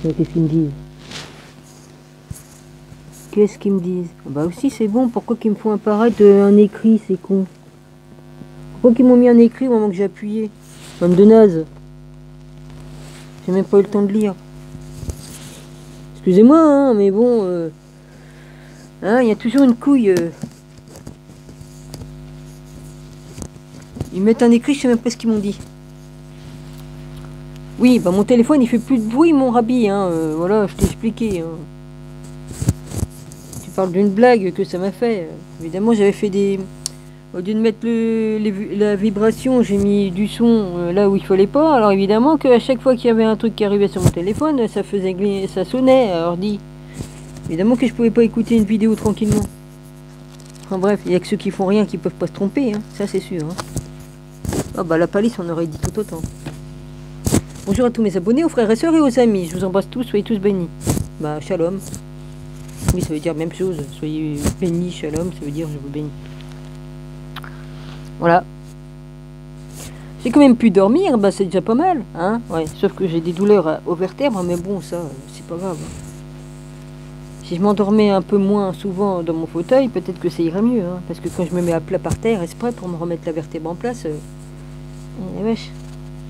Qu'est-ce qu'ils me disent? Qu'est-ce qu'ils me disent? Bah aussi c'est bon, pourquoi qu'ils me font apparaître un écrit, c'est con. Pourquoi qu'ils m'ont mis un écrit au moment que j'ai appuyé? Bande de naze. J'ai même pas eu le temps de lire. Excusez-moi, hein, mais bon... hein, il y a toujours une couille. Ils mettent un écrit, je sais même pas ce qu'ils m'ont dit. Oui, bah mon téléphone il fait plus de bruit, mon rabis, hein, voilà, je t'ai expliqué. Hein. Tu parles d'une blague que ça m'a fait. Évidemment, j'avais fait des... Au lieu de mettre la vibration, j'ai mis du son là où il fallait pas. Alors évidemment qu'à chaque fois qu'il y avait un truc qui arrivait sur mon téléphone, ça faisait ça sonnait à ordi. Évidemment que je pouvais pas écouter une vidéo tranquillement. Enfin bref, il y a que ceux qui font rien qui peuvent pas se tromper, hein, ça c'est sûr. Hein. Ah bah la palisse on aurait dit tout autant. Bonjour à tous mes abonnés, aux frères et sœurs et aux amis. Je vous embrasse tous, soyez tous bénis. Bah shalom. Oui, ça veut dire même chose. Soyez bénis, shalom, ça veut dire je vous bénis. Voilà. J'ai quand même pu dormir, bah c'est déjà pas mal, hein. Ouais, sauf que j'ai des douleurs aux vertèbres, mais bon, ça, c'est pas grave. Si je m'endormais un peu moins souvent dans mon fauteuil, peut-être que ça irait mieux, hein. Parce que quand je me mets à plat par terre, exprès pour me remettre la vertèbre en place, wesh,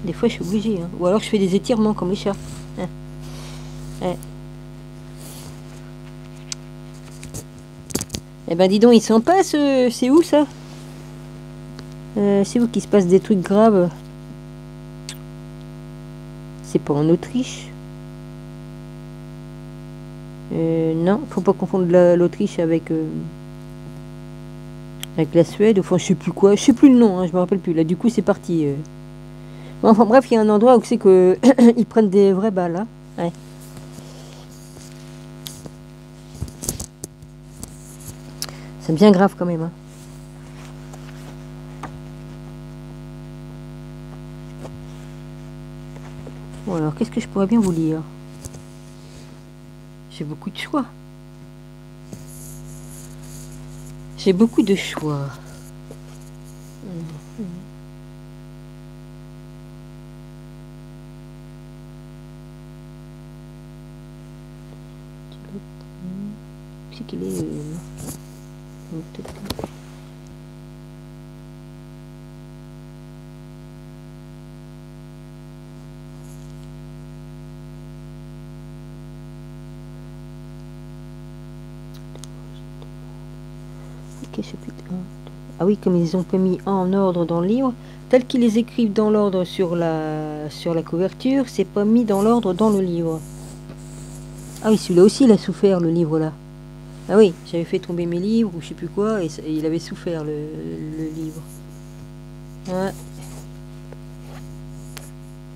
des fois je suis obligée, hein. Ou alors je fais des étirements comme les chats. Hein. Ouais. Eh ben dis donc, il s'en passe, c'est où ça? C'est où qu'il se passe des trucs graves? C'est pas en Autriche? Non, faut pas confondre l'Autriche avec la Suède. Enfin, je sais plus quoi, je sais plus le nom, hein, je me rappelle plus. Là, du coup, c'est parti. Bon, enfin bref, il y a un endroit où c'est que ils prennent des vraies balles, hein. Ouais. C'est bien grave quand même, hein. Bon, alors, qu'est-ce que je pourrais bien vous lire? J'ai beaucoup de choix. J'ai beaucoup de choix. C'est qu'il est... Ah oui, comme ils ont pas mis en ordre dans le livre, tel qu'ils les écrivent dans l'ordre sur la couverture, c'est pas mis dans l'ordre dans le livre. Ah oui, celui-là aussi, il a souffert, le livre là. Ah oui, j'avais fait tomber mes livres ou je sais plus quoi, et il avait souffert le livre. Ouais.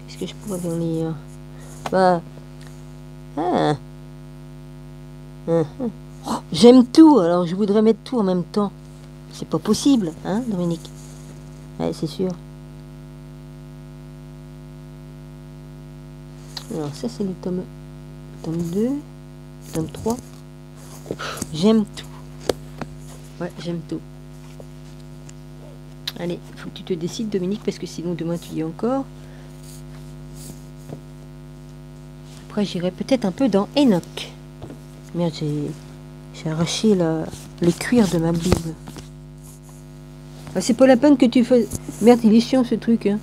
Qu'est-ce que je pourrais bien lire? Bah. Ah. Oh, j'aime tout, alors je voudrais mettre tout en même temps. C'est pas possible, hein, Dominique? Ouais, c'est sûr. Alors, ça, c'est le tome 2, tome 3. J'aime tout. Ouais, j'aime tout. Allez, faut que tu te décides, Dominique, parce que sinon, demain, tu y es encore. Après, j'irai peut-être un peu dans Enoch. Merde, j'ai arraché le cuir de ma Bible. Ah, c'est pas la peine que tu fasses... Merde, il est chiant ce truc. Hein.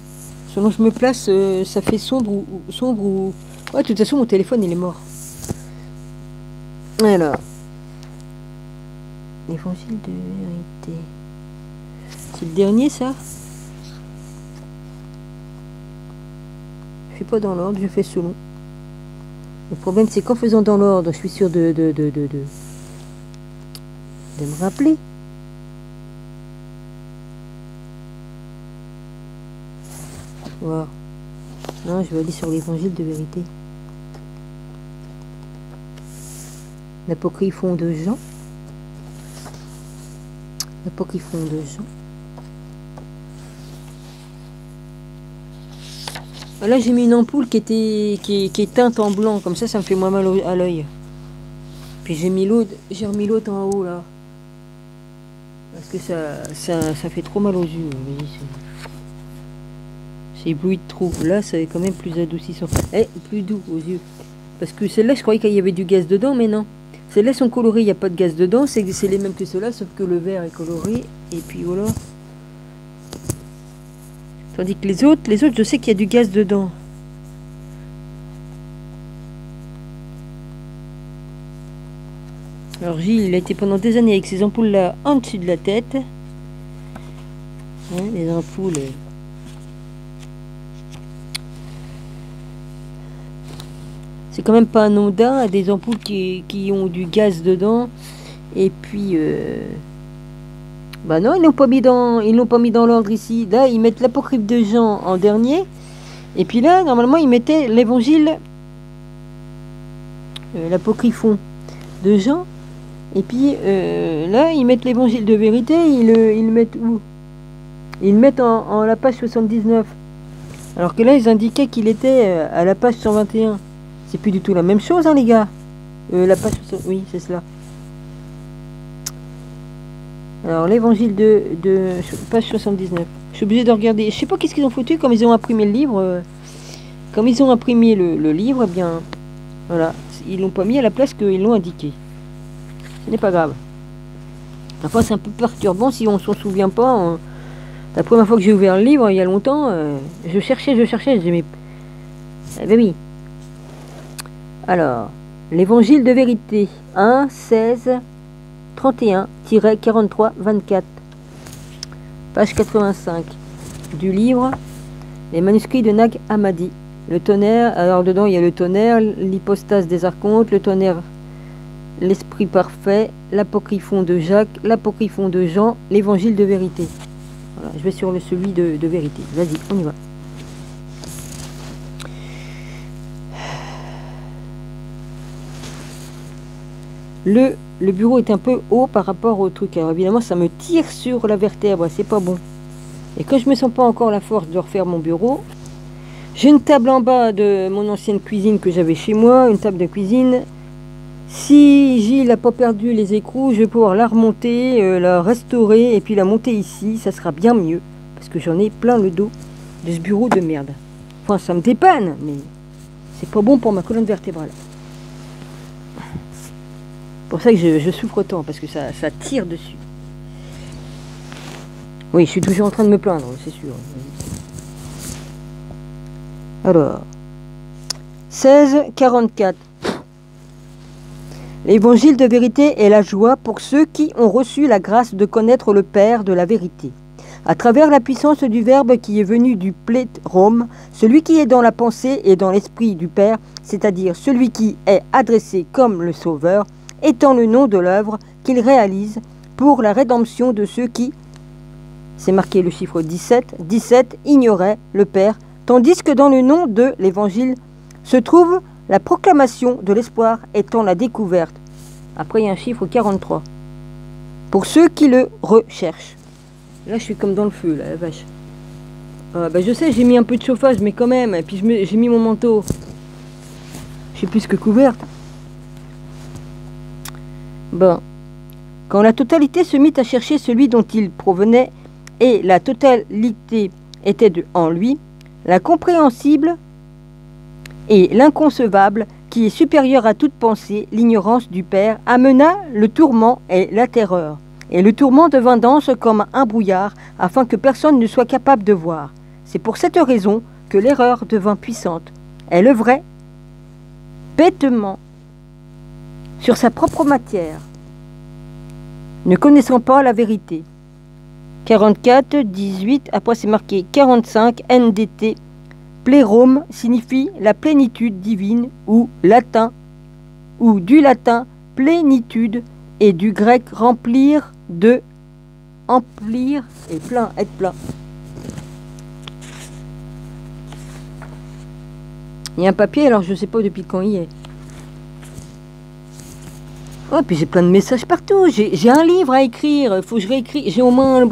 Selon je me place, ça fait sombre ou... Ouais, de toute façon, mon téléphone, il est mort. Alors. Évangile de vérité. C'est le dernier, ça? Je fais pas dans l'ordre, je fais selon. Le problème, c'est qu'en faisant dans l'ordre, je suis sûr de me rappeler. Wow. Non, je vais aller sur l'évangile de vérité. L'apocryphon de Jean. L'apocryphon de Jean. Là, j'ai mis une ampoule qui est teinte en blanc. Comme ça me fait moins mal à l'œil. Puis j'ai remis l'autre en haut, là. Parce que ça fait trop mal aux yeux. Vous voyez, c'est ébloui de trop. Là, c'est quand même plus adoucissant. Eh, plus doux aux yeux. Parce que celles-là, je croyais qu'il y avait du gaz dedans, mais non. Celles-là sont colorées, il n'y a pas de gaz dedans. C'est les mêmes que ceux-là, sauf que le vert est coloré. Et puis voilà. Tandis que les autres, je sais qu'il y a du gaz dedans. Alors Gilles, il a été pendant des années avec ces ampoules-là en dessus de la tête. Hein, les ampoules... C'est quand même pas anodin, des ampoules qui ont du gaz dedans. Et puis... Bah non, ils l'ont pas mis dans l'ordre ici. Là, ils mettent l'apocryphe de Jean en dernier. Et puis là, normalement, ils mettaient l'évangile... l'apocryphon de Jean. Et puis là, ils mettent l'évangile de vérité. Ils le mettent où? Ils le mettent en la page 79. Alors que là, ils indiquaient qu'il était à la page 121. C'est plus du tout la même chose, hein, les gars. La page... Oui, c'est cela. Alors, l'évangile de page 79. Je suis obligé de regarder. Je sais pas qu'est-ce qu'ils ont foutu, comme ils ont imprimé le livre. Comme ils ont imprimé le livre, eh bien, voilà. Ils l'ont pas mis à la place qu'ils l'ont indiqué. Ce n'est pas grave. Enfin, c'est un peu perturbant si on s'en souvient pas. La première fois que j'ai ouvert le livre, il y a longtemps, je cherchais, je dis, mais... Eh ben oui. Alors, l'évangile de vérité, 1, 16, 31-43, 24. Page 85 du livre, les manuscrits de Nag Hammadi. Le tonnerre, alors dedans il y a le tonnerre, l'hypostase des archontes, le tonnerre, l'esprit parfait, l'apocryphon de Jacques, l'apocryphon de Jean, l'évangile de vérité. Voilà, je vais sur celui de vérité. Vas-y, on y va. Le bureau est un peu haut par rapport au truc. Alors évidemment, ça me tire sur la vertèbre, c'est pas bon. Et quand je me sens pas encore la force de refaire mon bureau, j'ai une table en bas de mon ancienne cuisine que j'avais chez moi, une table de cuisine. Si Gilles n'a pas perdu les écrous, je vais pouvoir la remonter, la restaurer et puis la monter ici. Ça sera bien mieux parce que j'en ai plein le dos de ce bureau de merde. Enfin, ça me dépanne, mais c'est pas bon pour ma colonne vertébrale. C'est pour ça que je souffre tant, parce que ça tire dessus. Oui, je suis toujours en train de me plaindre, c'est sûr. Alors, 16-44. L'évangile de vérité est la joie pour ceux qui ont reçu la grâce de connaître le Père de la vérité. À travers la puissance du Verbe qui est venu du pléthrum, celui qui est dans la pensée et dans l'esprit du Père, c'est-à-dire celui qui est adressé comme le Sauveur, étant le nom de l'œuvre qu'il réalise pour la rédemption de ceux qui, c'est marqué le chiffre 17 ignoraient le Père, tandis que dans le nom de l'Évangile se trouve la proclamation de l'espoir étant la découverte. Après, il y a un chiffre 43. Pour ceux qui le recherchent. Là, je suis comme dans le feu, là, la vache. Je sais, j'ai mis un peu de chauffage, mais quand même. Et puis, j'ai mis mon manteau. Je suis plus que couverte. Bon. Quand la totalité se mit à chercher celui dont il provenait, et la totalité était en lui, l'incompréhensible et l'inconcevable, qui est supérieur à toute pensée, l'ignorance du Père, amena le tourment et la terreur. Et le tourment devint dense comme un brouillard, afin que personne ne soit capable de voir. C'est pour cette raison que l'erreur devint puissante. Elle œuvrait bêtement sur sa propre matière, ne connaissant pas la vérité. 44, 18, après c'est marqué 45, NDT. Plérum signifie la plénitude divine ou latin, ou du latin plénitude et du grec remplir de emplir et plein, être plein. Il y a un papier, alors je ne sais pas depuis quand il est. Oh, puis j'ai plein de messages partout. J'ai un livre à écrire. Il faut que je réécris. J'ai au moins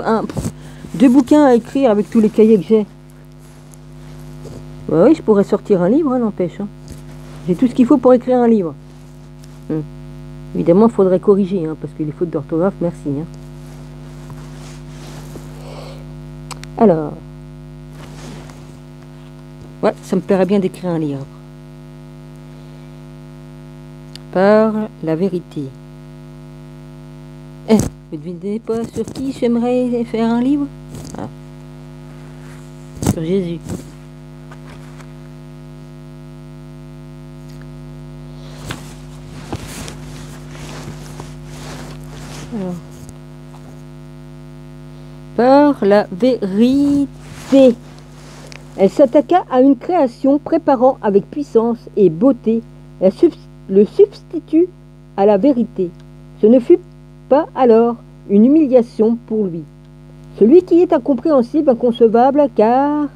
2 bouquins à écrire avec tous les cahiers que j'ai. Oui, je pourrais sortir un livre, n'empêche. Hein. J'ai tout ce qu'il faut pour écrire un livre. Évidemment, il faudrait corriger, hein, parce que les fautes d'orthographe, merci. Hein. Alors. Ouais, ça me plairait bien d'écrire un livre. par la vérité. Eh, vous ne devinez pas sur qui j'aimerais faire un livre? Ah. Sur Jésus. Alors. Par la vérité. Elle s'attaqua à une création préparant avec puissance et beauté le substitut à la vérité. Ce ne fut pas alors une humiliation pour lui. Celui qui est incompréhensible, inconcevable, car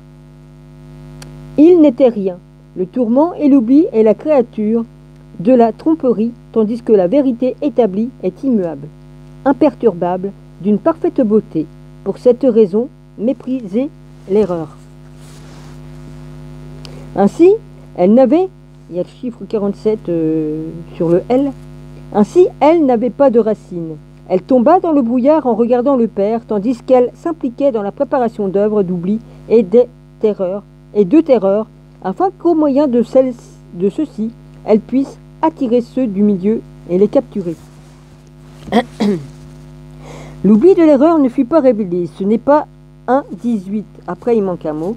il n'était rien. Le tourment et l'oubli est la créature de la tromperie, tandis que la vérité établie est immuable, imperturbable, d'une parfaite beauté. Pour cette raison, méprisez l'erreur. Ainsi, elle n'avait, il y a le chiffre 47 sur le L, ainsi elle n'avait pas de racine. Elle tomba dans le brouillard en regardant le Père, tandis qu'elle s'impliquait dans la préparation d'œuvres d'oubli et de terreur, afin qu'au moyen de ceux-ci, elle puisse attirer ceux du milieu et les capturer. L'oubli de l'erreur ne fut pas révélé, ce n'est pas 1,18, après il manque un mot.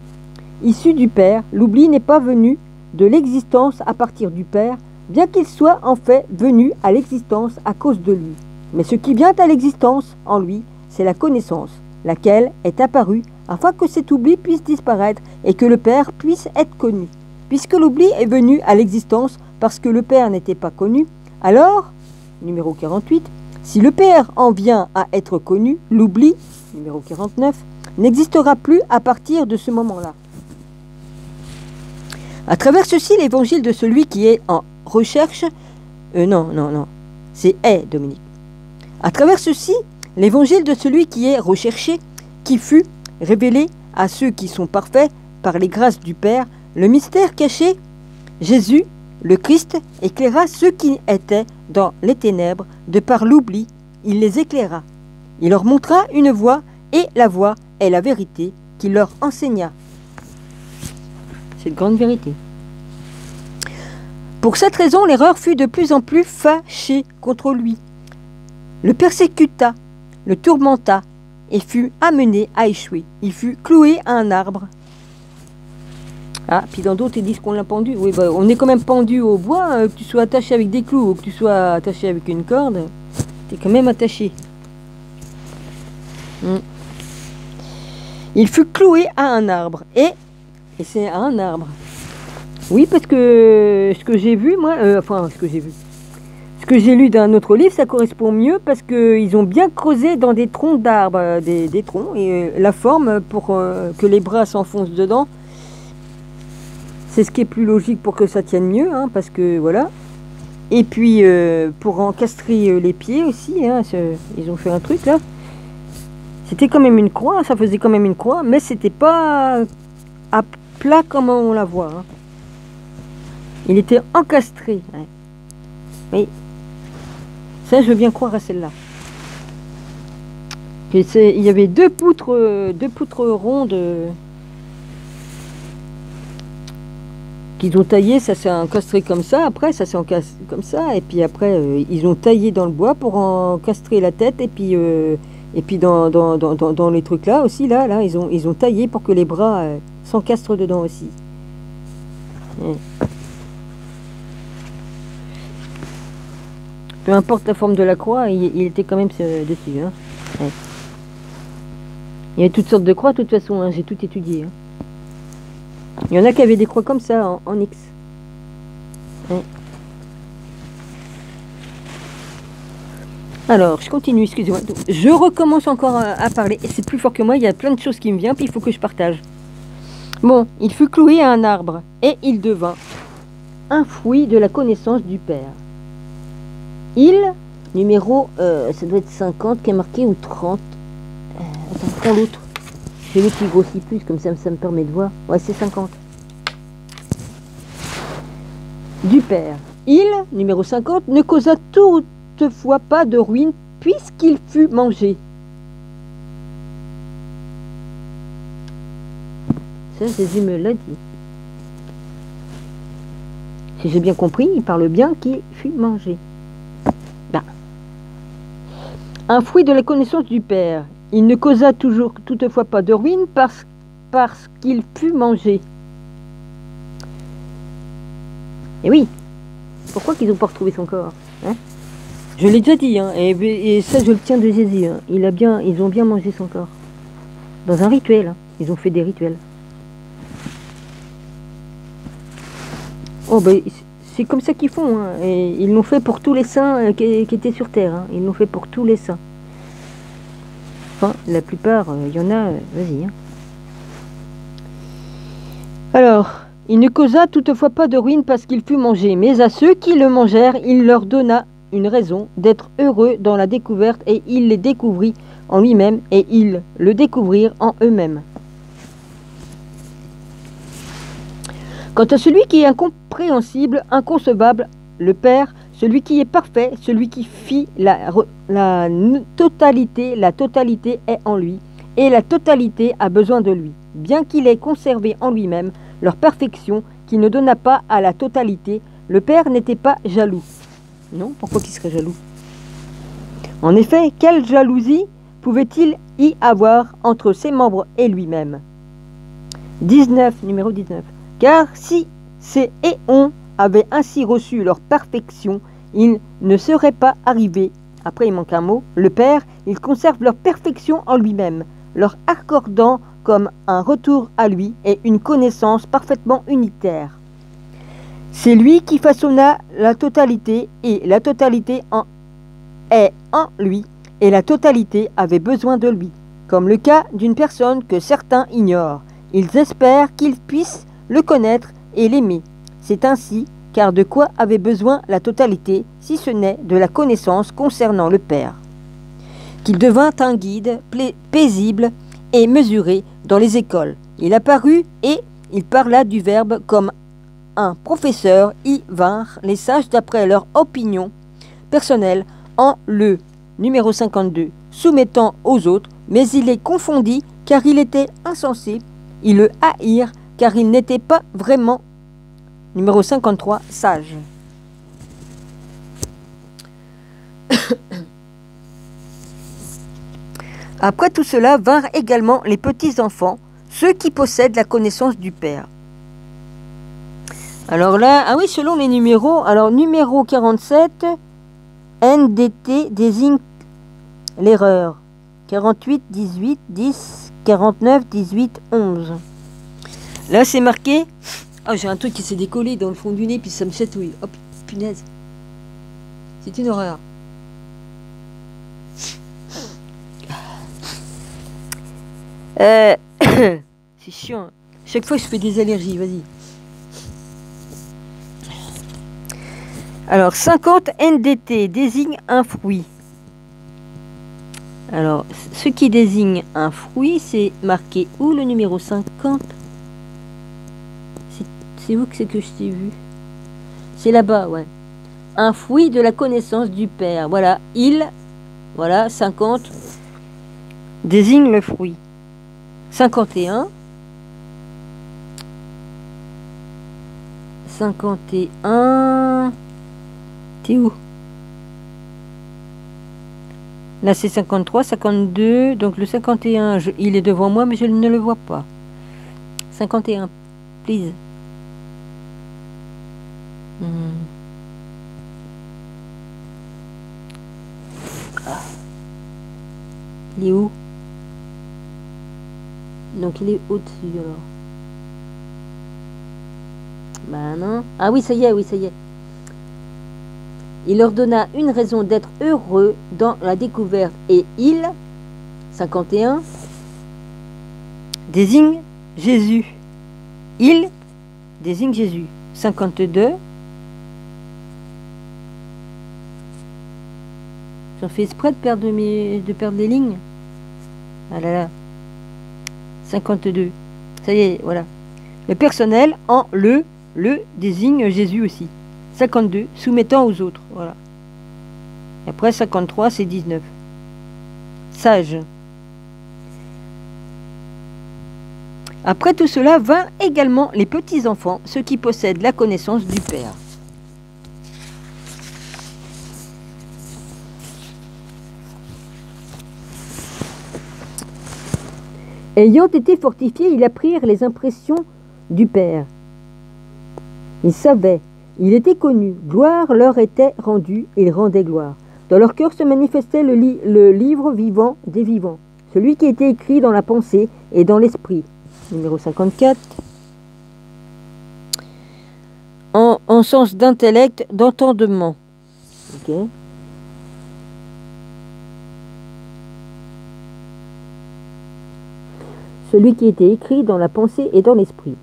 Issu du Père, l'oubli n'est pas venu de l'existence à partir du Père, bien qu'il soit en fait venu à l'existence à cause de lui. Mais ce qui vient à l'existence en lui, c'est la connaissance, laquelle est apparue afin que cet oubli puisse disparaître et que le Père puisse être connu. Puisque l'oubli est venu à l'existence parce que le Père n'était pas connu, alors, numéro 48, si le Père en vient à être connu, l'oubli, numéro 49, n'existera plus à partir de ce moment-là. À travers ceci, l'évangile de celui qui est en recherche... c'est Dominique. À travers ceci, l'évangile de celui qui est recherché, qui fut révélé à ceux qui sont parfaits par les grâces du Père, le mystère caché, Jésus, le Christ, éclaira ceux qui étaient dans les ténèbres, de par l'oubli, il les éclaira. Il leur montra une voie, et la voie est la vérité qu'il leur enseigna. C'est une grande vérité. Pour cette raison, l'erreur fut de plus en plus fâchée contre lui. Le persécuta, le tourmenta, et fut amené à échouer. Il fut cloué à un arbre. Ah, puis dans d'autres, ils disent qu'on l'a pendu. Oui, bah, on est quand même pendu au bois, que tu sois attaché avec des clous ou que tu sois attaché avec une corde, tu es quand même attaché. Il fut cloué à un arbre. Et c'est à un arbre. Oui, parce que ce que j'ai vu, moi, ce que j'ai lu d'un autre livre, ça correspond mieux parce qu'ils ont bien creusé dans des troncs d'arbres, des troncs, et la forme pour que les bras s'enfoncent dedans, c'est ce qui est plus logique pour que ça tienne mieux, hein, parce que voilà. Et puis pour encastrer les pieds aussi, hein, ils ont fait un truc là. C'était quand même une croix, ça faisait quand même une croix, mais c'était pas à plat comme on la voit. Hein. Il était encastré. Hein. Oui. Ça, je veux bien croire à celle-là. Il y avait deux poutres rondes qu'ils ont taillées. Ça s'est encastré comme ça. Après, ça s'est encastré comme ça. Et puis après, ils ont taillé dans le bois pour encastrer la tête. Et puis dans les trucs là aussi, là, ils ont taillé pour que les bras s'encastrent dedans aussi. Ouais. Peu importe la forme de la croix, il était quand même dessus. Hein. Ouais. Il y a toutes sortes de croix, de toute façon, hein, j'ai tout étudié. Hein. Il y en a qui avaient des croix comme ça, en X. Ouais. Alors, je continue, excusez-moi. Je recommence encore à parler, et c'est plus fort que moi, il y a plein de choses qui me viennent, puis il faut que je partage. Bon, il fut cloué à un arbre, et il devint un fruit de la connaissance du Père. Il, numéro, ça doit être 50 qui est marqué, ou 30. Attends, prends l'autre. J'ai l'autre qui grossit plus, comme ça me permet de voir. Ouais, c'est 50. Du Père. Il, numéro 50, ne causa toutefois pas de ruine, puisqu'il fut mangé. Ça, Jésus me l'a dit. Si j'ai bien compris, il parle bien qui fut mangé. Ben. Un fruit de la connaissance du Père. Il ne causa toutefois pas de ruine parce qu'il fut mangé. Et oui, pourquoi qu'ils n'ont pas retrouvé son corps, hein? Je l'ai déjà dit, hein, et ça je le tiens de Jésus. Hein. Ils ont bien mangé son corps. Dans un rituel, hein. Ils ont fait des rituels. Oh ben, c'est comme ça qu'ils font. Hein. Et ils l'ont fait pour tous les saints qui étaient sur terre. Hein. Ils l'ont fait pour tous les saints. Enfin, la plupart, il y en a, vas-y. Hein. Alors, il ne causa toutefois pas de ruine parce qu'il fut mangé, mais à ceux qui le mangèrent, il leur donna une raison d'être heureux dans la découverte, et il les découvrit en lui-même, et ils le découvrirent en eux-mêmes. Quant à celui qui est incompréhensible, inconcevable, le Père, celui qui est parfait, celui qui fit la totalité est en lui, et la totalité a besoin de lui, bien qu'il ait conservé en lui-même leur perfection qui ne donna pas à la totalité. Le Père n'était pas jaloux. Non, pourquoi qu'il serait jaloux? En effet, quelle jalousie pouvait-il y avoir entre ses membres et lui-même? 19, numéro 19. Car si ces éons avaient ainsi reçu leur perfection, ils ne seraient pas arrivés. Après, il manque un mot. Le Père, il conserve leur perfection en lui-même, leur accordant comme un retour à lui et une connaissance parfaitement unitaire. C'est lui qui façonna la totalité, et la totalité est en lui, et la totalité avait besoin de lui, comme le cas d'une personne que certains ignorent. Ils espèrent qu'ils puissent le connaître et l'aimer. C'est ainsi, car de quoi avait besoin la totalité, si ce n'est de la connaissance concernant le Père? Qu'il devint un guide paisible et mesuré dans les écoles. Il apparut et il parla du Verbe comme un professeur. Y vinrent les sages d'après leur opinion personnelle en le numéro 52, soumettant aux autres, mais il les confondit car il était insensé. Ils le haïrent car il n'était pas vraiment, numéro 53, sage. Après tout cela vinrent également les petits-enfants, ceux qui possèdent la connaissance du Père. Alors là, ah oui, selon les numéros, alors numéro 47, NDT désigne l'erreur. 48, 18, 10, 49, 18, 11. Là, c'est marqué... Oh, j'ai un truc qui s'est décollé dans le fond du nez, puis ça me chatouille. Oh, punaise. C'est une horreur. C'est chiant. Chaque fois, je fais des allergies. Vas-y. Alors, 50 NDT désigne un fruit. Alors, ce qui désigne un fruit, c'est marqué où le numéro 50? C'est où que c'est que je t'ai vu? C'est là-bas, ouais. Un fruit de la connaissance du Père. Voilà, voilà, 50 désigne le fruit. 51. 51. T'es où? Là, c'est 53, 52. Donc le 51, il est devant moi, mais je ne le vois pas. 51, please. Il est où? Donc il est au-dessus alors. Bah non. Ah oui, ça y est, oui, ça y est. Il leur donna une raison d'être heureux dans la découverte. Et il, 51, désigne Jésus. Il désigne Jésus. 52. J'en fais exprès de perdre les lignes. Ah là là. 52. Ça y est, voilà. Le personnel en le désigne Jésus aussi. 52, soumettant aux autres. Voilà. Et après 53, c'est 19. Sage. Après tout cela, vint également les petits-enfants, ceux qui possèdent la connaissance du Père. Ayant été fortifiés, ils apprirent les impressions du Père. Ils savaient, il était connu, gloire leur était rendue, ils rendaient gloire. Dans leur cœur se manifestait le livre vivant des vivants, celui qui était écrit dans la pensée et dans l'esprit. Numéro 54. En sens d'intellect, d'entendement. Ok. Celui qui était écrit dans la pensée et dans l'esprit.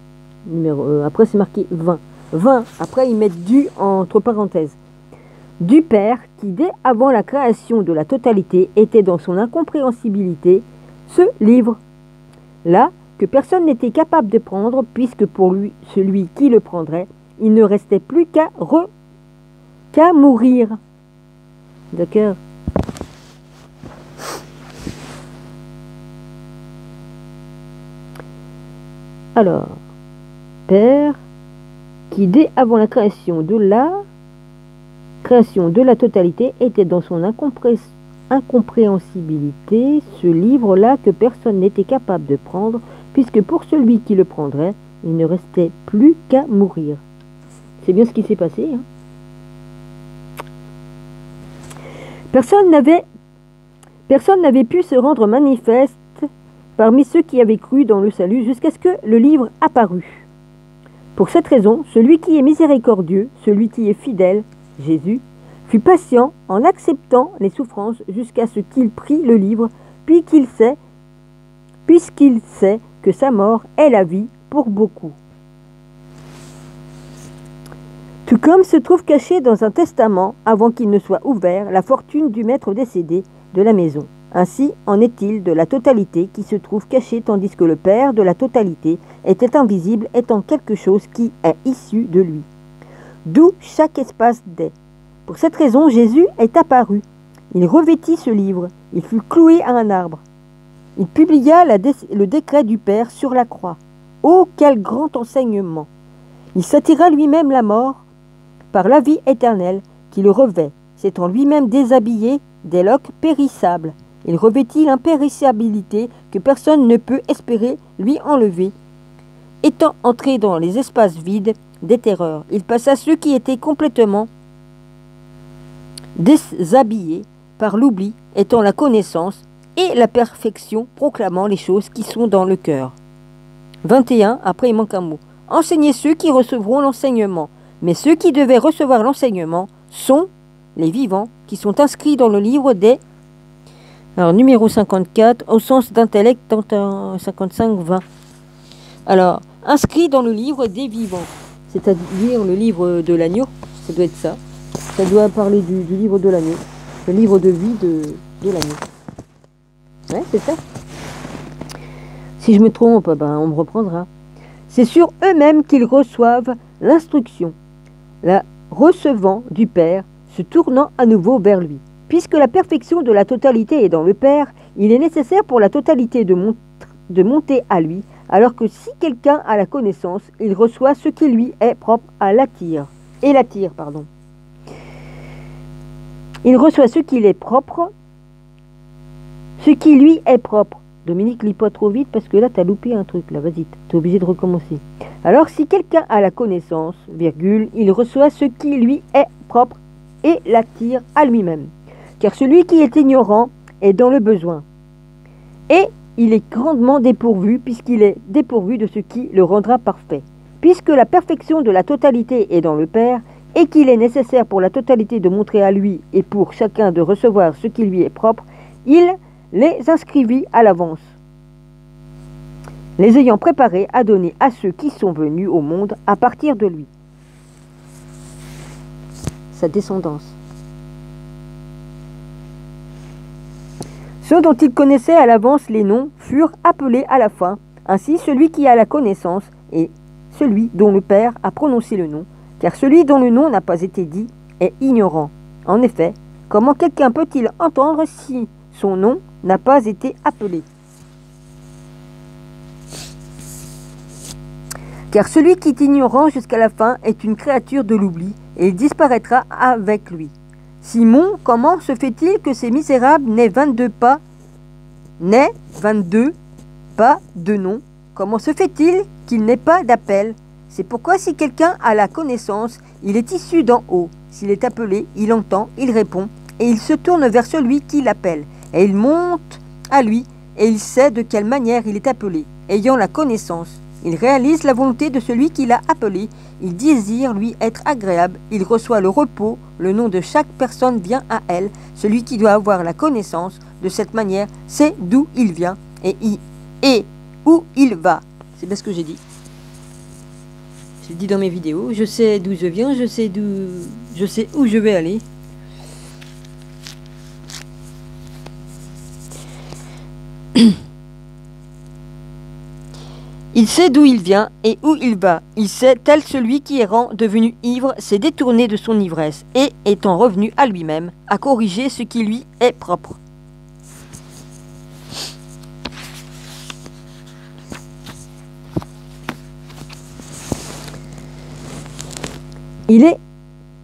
Après c'est marqué 20. 20, après ils mettent du entre parenthèses. Du Père qui dès avant la création de la totalité était dans son incompréhensibilité, ce livre là que personne n'était capable de prendre, puisque pour lui, celui qui le prendrait, il ne restait plus qu'à mourir. D'accord. Alors, Père, qui dès avant la création de la totalité était dans son incompréhensibilité, ce livre-là que personne n'était capable de prendre, puisque pour celui qui le prendrait, il ne restait plus qu'à mourir. C'est bien ce qui s'est passé. Hein. Personne n'avait pu se rendre manifeste parmi ceux qui avaient cru dans le salut jusqu'à ce que le livre apparut. Pour cette raison, celui qui est miséricordieux, celui qui est fidèle, Jésus, fut patient en acceptant les souffrances jusqu'à ce qu'il prit le livre, puisqu'il sait que sa mort est la vie pour beaucoup. Tout comme se trouve caché dans un testament, avant qu'il ne soit ouvert, la fortune du maître décédé de la maison. Ainsi en est-il de la totalité qui se trouve cachée, tandis que le Père de la totalité était invisible, étant quelque chose qui est issu de lui. D'où chaque espace d'est. Pour cette raison, Jésus est apparu. Il revêtit ce livre. Il fut cloué à un arbre. Il publia le décret du Père sur la croix. Oh, quel grand enseignement! Il s'attira lui-même la mort par la vie éternelle qui le revêt, s'étant lui-même déshabillé des loques périssables. Il revêtit l'impérissabilité que personne ne peut espérer lui enlever. Étant entré dans les espaces vides des terreurs, il passa ceux qui étaient complètement déshabillés par l'oubli, étant la connaissance et la perfection, proclamant les choses qui sont dans le cœur. 21, après il manque un mot. Enseignez ceux qui recevront l'enseignement, mais ceux qui devaient recevoir l'enseignement sont les vivants qui sont inscrits dans le livre des... Alors, numéro 54, au sens d'intellect, 55-20. Alors, inscrits dans le livre des vivants, c'est-à-dire le livre de l'agneau, ça doit être ça. Ça doit parler du livre de l'agneau, le livre de vie de l'agneau. Ouais, c'est ça. Si je me trompe, ben, on me reprendra. C'est sur eux-mêmes qu'ils reçoivent l'instruction, la recevant du Père, se tournant à nouveau vers lui. Puisque la perfection de la totalité est dans le Père, il est nécessaire pour la totalité de monter à lui, alors que si quelqu'un a la connaissance, il reçoit ce qui lui est propre Il reçoit ce qui lui est propre. Dominique, lis pas trop vite parce que là, tu as loupé un truc. Là, vas-y, tu es obligé de recommencer. Alors, si quelqu'un a la connaissance, il reçoit ce qui lui est propre et l'attire à lui-même. Car celui qui est ignorant est dans le besoin. Et il est grandement dépourvu, puisqu'il est dépourvu de ce qui le rendra parfait. Puisque la perfection de la totalité est dans le Père, et qu'il est nécessaire pour la totalité de montrer à lui et pour chacun de recevoir ce qui lui est propre, il les inscrivit à l'avance, les ayant préparés à donner à ceux qui sont venus au monde à partir de lui. Sa descendance. Ceux dont il connaissait à l'avance les noms furent appelés à la fin. Ainsi, celui qui a la connaissance est celui dont le Père a prononcé le nom, car celui dont le nom n'a pas été dit est ignorant. En effet, comment quelqu'un peut-il entendre si son nom n'a pas été appelé? Car celui qui est ignorant jusqu'à la fin est une créature de l'oubli, et il disparaîtra avec lui. Simon, comment se fait-il que ces misérables n'aient 22 pas de nom, comment se fait-il qu'il n'ait pas d'appel? C'est pourquoi si quelqu'un a la connaissance, il est issu d'en haut. S'il est appelé, il entend, il répond, et il se tourne vers celui qui l'appelle. Et il monte à lui, et il sait de quelle manière il est appelé. Ayant la connaissance, il réalise la volonté de celui qui l'a appelé. Il désire lui être agréable, il reçoit le repos, le nom de chaque personne vient à elle. Celui qui doit avoir la connaissance de cette manière, c'est d'où il vient et où il va. C'est bien ce que j'ai dit. J'ai dit dans mes vidéos, je sais d'où je viens, je sais où je vais aller. Il sait d'où il vient et où il va. Il sait, tel celui qui errant, devenu ivre, s'est détourné de son ivresse et, étant revenu à lui-même, a corrigé ce qui lui est propre.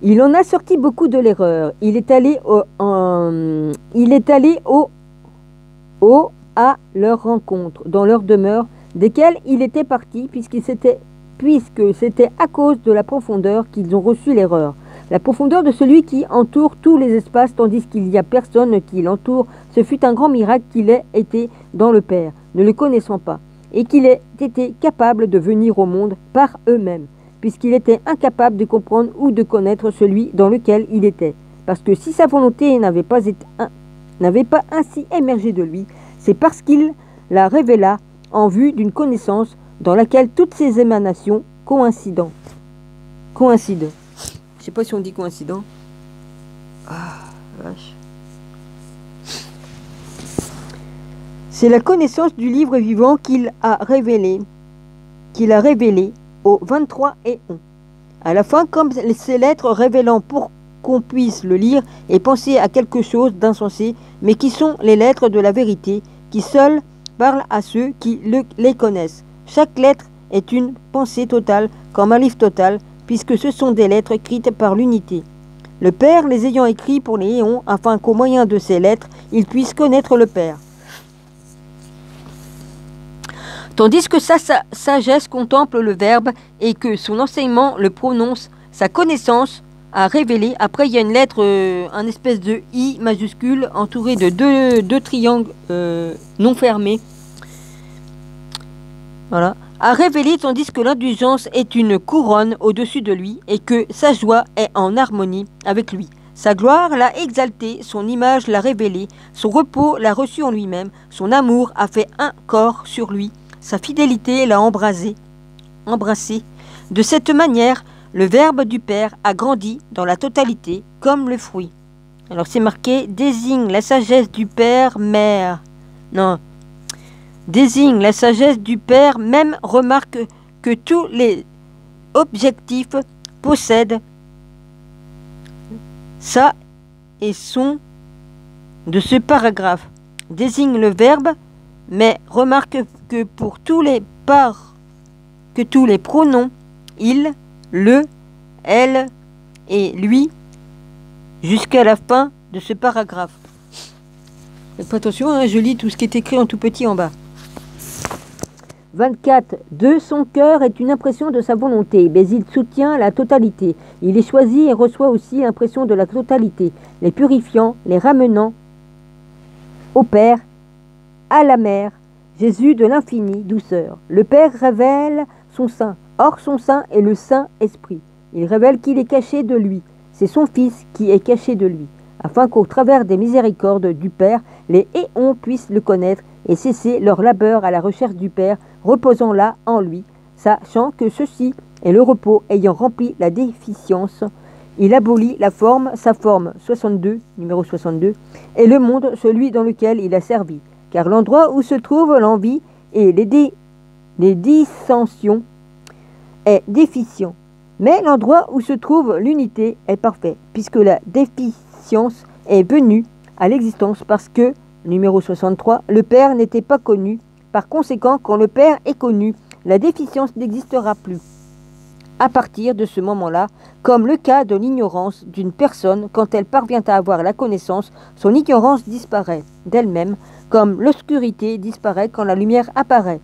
Il en a sorti beaucoup de l'erreur. Il est allé à leur rencontre, dans leur demeure, desquels il était parti, puisque c'était à cause de la profondeur qu'ils ont reçu l'erreur. La profondeur de celui qui entoure tous les espaces, tandis qu'il n'y a personne qui l'entoure, ce fut un grand miracle qu'il ait été dans le Père, ne le connaissant pas, et qu'il ait été capable de venir au monde par eux-mêmes, puisqu'il était incapable de comprendre ou de connaître celui dans lequel il était. Parce que si sa volonté n'avait pas ainsi émergé de lui, c'est parce qu'il la révéla en vue d'une connaissance dans laquelle toutes ces émanations coïncident. Je sais pas si on dit coïncident. Ah, vache. C'est la connaissance du livre vivant qu'il a révélé au 23 et 1. À la fin, comme ces lettres révélant pour qu'on puisse le lire et penser à quelque chose d'insensé, mais qui sont les lettres de la vérité, qui seules parlent à ceux qui les connaissent. Chaque lettre est une pensée totale comme un livre total, puisque ce sont des lettres écrites par l'unité. Le Père les ayant écrits pour les éons, afin qu'au moyen de ces lettres, ils puissent connaître le Père. Tandis que sa sagesse contemple le Verbe et que son enseignement le prononce, sa connaissance a révélé. Après, il y a une lettre, un espèce de I majuscule entouré de deux triangles non fermés. Voilà. A révélé, tandis que l'indulgence est une couronne au-dessus de lui et que sa joie est en harmonie avec lui. Sa gloire l'a exalté, son image l'a révélé, son repos l'a reçu en lui-même, son amour a fait un corps sur lui, sa fidélité l'a embrassé. De cette manière, le Verbe du Père a grandi dans la totalité comme le fruit. Alors c'est marqué, désigne la sagesse du Père, mère. Non. Désigne la sagesse du Père, même remarque que tous les objectifs possèdent ça et son de ce paragraphe. Désigne le Verbe, mais remarque que pour tous les pronoms, il, le, elle et lui, jusqu'à la fin de ce paragraphe. Faites attention, hein, je lis tout ce qui est écrit en tout petit en bas. 24. De son cœur est une impression de sa volonté, mais il soutient la totalité. Il est choisi et reçoit aussi l'impression de la totalité, les purifiant, les ramenant au Père, à la Mère, Jésus de l'infinie douceur. Le Père révèle son Saint. Or son Saint est le Saint-Esprit. Il révèle qu'il est caché de lui. C'est son Fils qui est caché de lui, afin qu'au travers des miséricordes du Père, les éons puissent le connaître et cesser leur labeur à la recherche du Père, reposant là en lui, sachant que ceci est le repos ayant rempli la déficience. Il abolit la forme, sa forme 62, numéro 62, et le monde, celui dans lequel il a servi. Car l'endroit où se trouve l'envie et les dissensions est déficient. Mais l'endroit où se trouve l'unité est parfait, puisque la déficience est venue à l'existence parce que, numéro 63, le Père n'était pas connu. Par conséquent, quand le Père est connu, la déficience n'existera plus. à partir de ce moment-là, comme le cas de l'ignorance d'une personne quand elle parvient à avoir la connaissance, son ignorance disparaît d'elle-même, comme l'obscurité disparaît quand la lumière apparaît.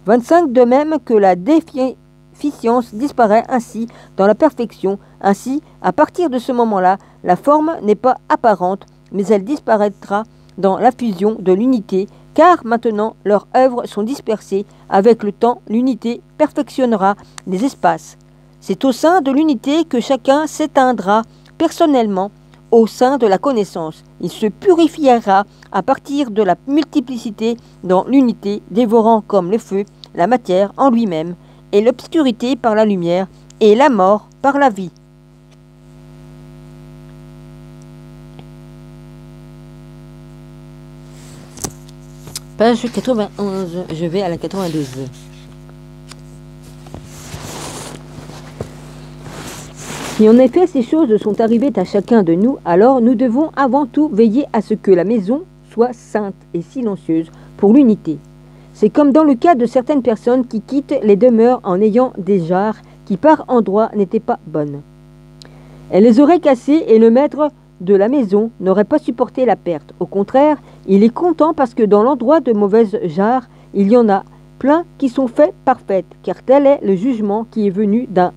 25. De même que la déficience disparaît ainsi dans la perfection, ainsi, à partir de ce moment-là, la forme n'est pas apparente, mais elle disparaîtra dans la fusion de l'unité, car maintenant leurs œuvres sont dispersées. Avec le temps, l'unité perfectionnera les espaces. C'est au sein de l'unité que chacun s'éteindra personnellement au sein de la connaissance. Il se purifiera à partir de la multiplicité dans l'unité, dévorant comme le feu la matière en lui-même, et l'obscurité par la lumière, et la mort par la vie. Page 91, je vais à la 92. Si en effet ces choses sont arrivées à chacun de nous, alors nous devons avant tout veiller à ce que la maison soit sainte et silencieuse pour l'unité. C'est comme dans le cas de certaines personnes qui quittent les demeures en ayant des jarres qui par endroits n'étaient pas bonnes. Elles les auraient cassées et le maître de la maison n'aurait pas supporté la perte. Au contraire, il est content parce que dans l'endroit de mauvaises jarres, il y en a plein qui sont faits parfaites, car tel est le jugement qui est venu d'un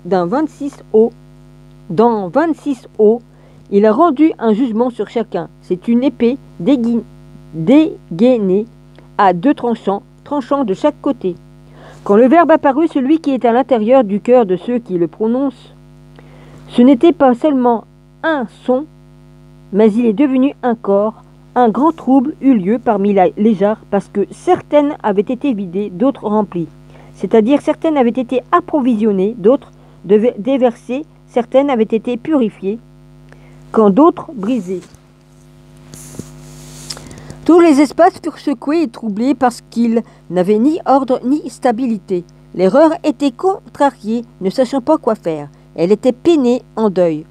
26 haut. Dans 26 hauts, il a rendu un jugement sur chacun. C'est une épée dégainée à 2 tranchants de chaque côté. Quand le Verbe apparut, celui qui est à l'intérieur du cœur de ceux qui le prononcent, ce n'était pas seulement un son, mais il est devenu un corps. Un grand trouble eut lieu parmi les jarres parce que certaines avaient été vidées, d'autres remplies. C'est-à-dire certaines avaient été approvisionnées, d'autres déversées, certaines avaient été purifiées, quand d'autres brisées. Tous les espaces furent secoués et troublés parce qu'ils n'avaient ni ordre ni stabilité. L'erreur était contrariée, ne sachant pas quoi faire. Elle était peinée en deuil,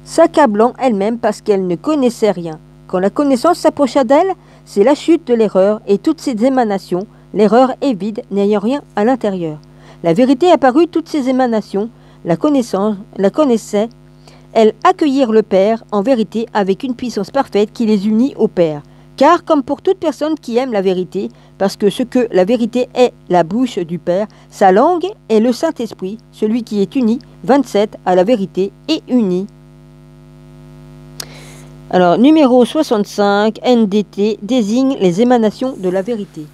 s'accablant elle-même parce qu'elle ne connaissait rien. Quand la connaissance s'approcha d'elle, c'est la chute de l'erreur et toutes ses émanations. L'erreur est vide, n'ayant rien à l'intérieur. La vérité apparut, toutes ses émanations, la connaissait. Elles accueillirent le Père en vérité avec une puissance parfaite qui les unit au Père. Car comme pour toute personne qui aime la vérité, parce que ce que la vérité est la bouche du Père, sa langue est le Saint-Esprit, celui qui est uni, 27, à la vérité est uni. Alors, numéro 65, NDT, désigne les émanations de la vérité.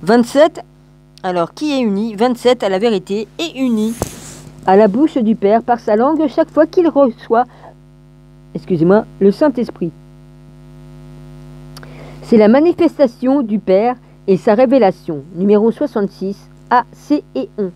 27, alors qui est uni? 27 à la vérité est uni à la bouche du Père par sa langue chaque fois qu'il reçoit, le Saint-Esprit. C'est la manifestation du Père et sa révélation. Numéro 66, A, C et on.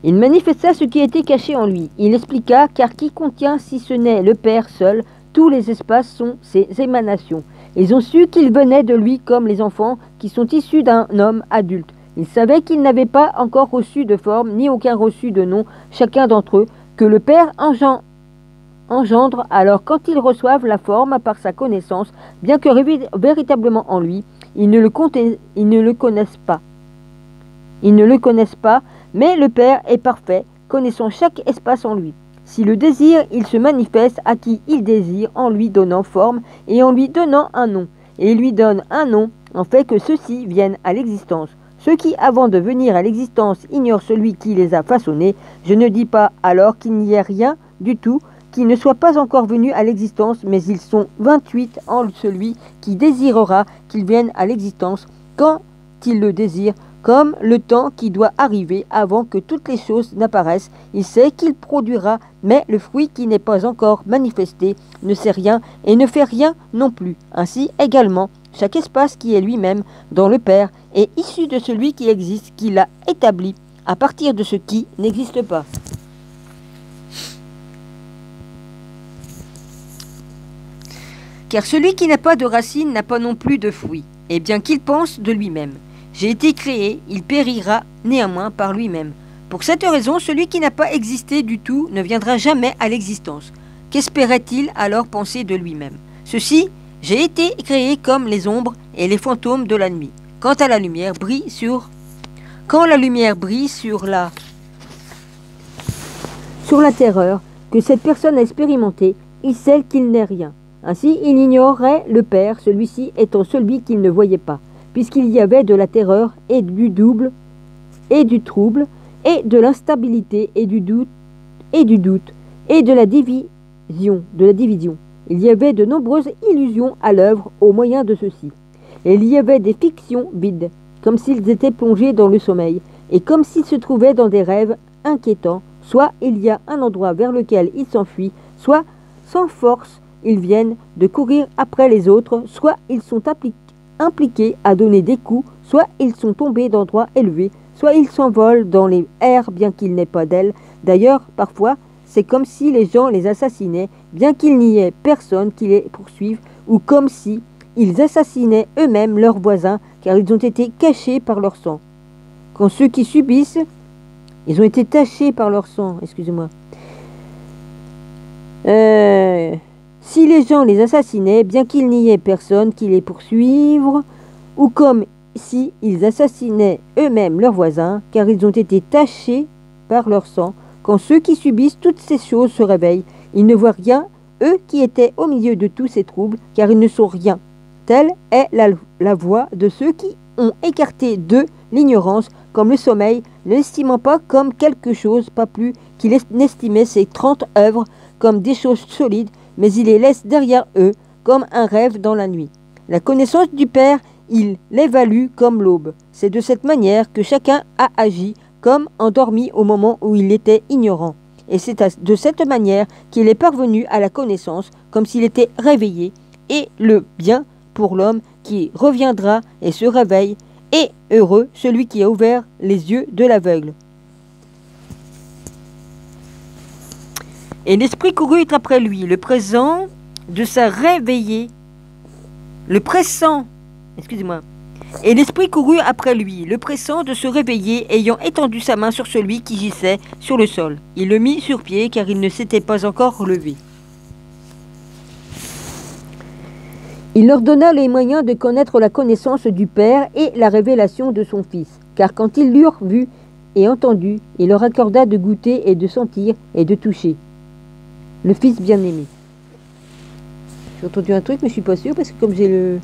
Il manifesta ce qui était caché en lui. Il expliqua, car qui contient, si ce n'est le Père seul, tous les espaces sont ses émanations. Ils ont su qu'il venait de lui comme les enfants qui sont issus d'un homme adulte. Ils savaient qu'ils n'avaient pas encore reçu de forme, ni aucun reçu de nom, chacun d'entre eux, que le Père engendre. Alors quand ils reçoivent la forme par sa connaissance, bien que véritablement en lui, ils ne le connaissent pas. Ils ne le connaissent pas, mais le Père est parfait, connaissant chaque espace en lui. Si le désire, il se manifeste à qui il désire, en lui donnant forme et en lui donnant un nom. Et il lui donne un nom, en fait que ceux-ci viennent à l'existence. Ceux qui, avant de venir à l'existence, ignorent celui qui les a façonnés, je ne dis pas alors qu'il n'y ait rien du tout qui ne soit pas encore venu à l'existence, mais ils sont 28 en celui qui désirera qu'ils viennent à l'existence quand il le désire, comme le temps qui doit arriver avant que toutes les choses n'apparaissent. Il sait qu'il produira, mais le fruit qui n'est pas encore manifesté ne sait rien et ne fait rien non plus. Ainsi également, chaque espace qui est lui-même dans le Père est issu de celui qui existe, qui l'a établi à partir de ce qui n'existe pas. Car celui qui n'a pas de racine n'a pas non plus de fruit, et bien qu'il pense de lui-même. J'ai été créé, il périra néanmoins par lui-même. Pour cette raison, celui qui n'a pas existé du tout ne viendra jamais à l'existence. Qu'espérait-il alors penser de lui-même? Ceci, J'ai été créé comme les ombres et les fantômes de la nuit. Quand la lumière brille sur la terreur que cette personne a expérimentée, il sait qu'il n'est rien. Ainsi, il ignorait le Père, celui-ci étant celui qu'il ne voyait pas, puisqu'il y avait de la terreur et du double, et du trouble, et de l'instabilité, et du doute, et de la division. Il y avait de nombreuses illusions à l'œuvre au moyen de ceci. Et il y avait des fictions vides, comme s'ils étaient plongés dans le sommeil, et comme s'ils se trouvaient dans des rêves inquiétants. Soit il y a un endroit vers lequel ils s'enfuient, soit, sans force, ils viennent de courir après les autres, soit ils sont impliqués à donner des coups, soit ils sont tombés d'endroits élevés, soit ils s'envolent dans les airs bien qu'ils n'aient pas d'ailes. D'ailleurs, parfois, c'est comme si les gens les assassinaient, bien qu'il n'y ait personne qui les poursuive, ou comme si ils assassinaient eux-mêmes leurs voisins, car ils ont été cachés par leur sang. Quand ceux qui subissent, ils ont été tachés par leur sang, excusez-moi. Si les gens les assassinaient, bien qu'il n'y ait personne qui les poursuive, ou comme si ils assassinaient eux-mêmes leurs voisins, car ils ont été tachés par leur sang. Quand ceux qui subissent toutes ces choses se réveillent, ils ne voient rien, eux qui étaient au milieu de tous ces troubles, car ils ne sont rien. Telle est la voie de ceux qui ont écarté d'eux l'ignorance, comme le sommeil, ne l'estimant pas comme quelque chose, pas plus qu'il n'estimait ses 30 œuvres comme des choses solides, mais il les laisse derrière eux, comme un rêve dans la nuit. La connaissance du Père, il l'évalue comme l'aube. C'est de cette manière que chacun a agi, comme endormi au moment où il était ignorant. Et c'est de cette manière qu'il est parvenu à la connaissance, comme s'il était réveillé, et le bien pour l'homme qui reviendra et se réveille, et heureux celui qui a ouvert les yeux de l'aveugle. Et l'esprit courut après lui, le pressant de se réveiller. Et l'esprit courut après lui, le pressant de se réveiller, ayant étendu sa main sur celui qui gissait sur le sol. Il le mit sur pied, car il ne s'était pas encore levé. Il leur donna les moyens de connaître la connaissance du Père et la révélation de son Fils, car quand ils l'eurent vu et entendu, il leur accorda de goûter et de sentir et de toucher. Le Fils bien-aimé. J'ai entendu un truc, mais je suis pas sûre, parce que comme j'ai le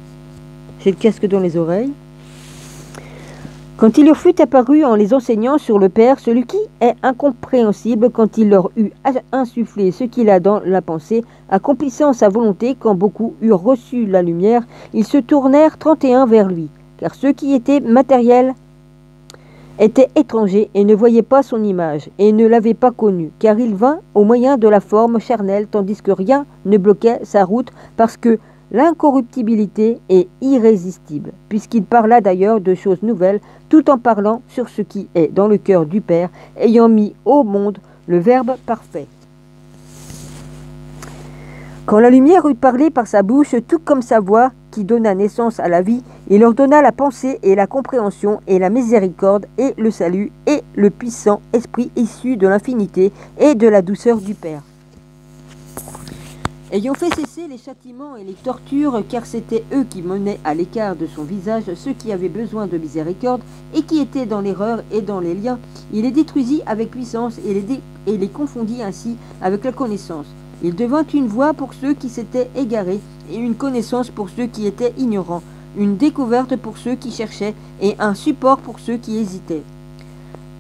casque dans les oreilles. Quand il leur fut apparu en les enseignant sur le Père, celui qui est incompréhensible, quand il leur eut insufflé ce qu'il a dans la pensée, accomplissant sa volonté, quand beaucoup eurent reçu la lumière, ils se tournèrent 31 vers lui, car ceux qui étaient matériels étaient étrangers et ne voyaient pas son image, et ne l'avaient pas connu, car il vint au moyen de la forme charnelle, tandis que rien ne bloquait sa route, parce que l'incorruptibilité est irrésistible, puisqu'il parla d'ailleurs de choses nouvelles, tout en parlant sur ce qui est dans le cœur du Père, ayant mis au monde le Verbe parfait. Quand la lumière eut parlé par sa bouche, tout comme sa voix qui donna naissance à la vie, il leur donna la pensée et la compréhension et la miséricorde et le salut et le puissant esprit issu de l'infinité et de la douceur du Père. Ayant fait cesser les châtiments et les tortures, car c'étaient eux qui menaient à l'écart de son visage ceux qui avaient besoin de miséricorde et qui étaient dans l'erreur et dans les liens, il les détruisit avec puissance et les confondit ainsi avec la connaissance. Il devint une voix pour ceux qui s'étaient égarés et une connaissance pour ceux qui étaient ignorants, une découverte pour ceux qui cherchaient et un support pour ceux qui hésitaient.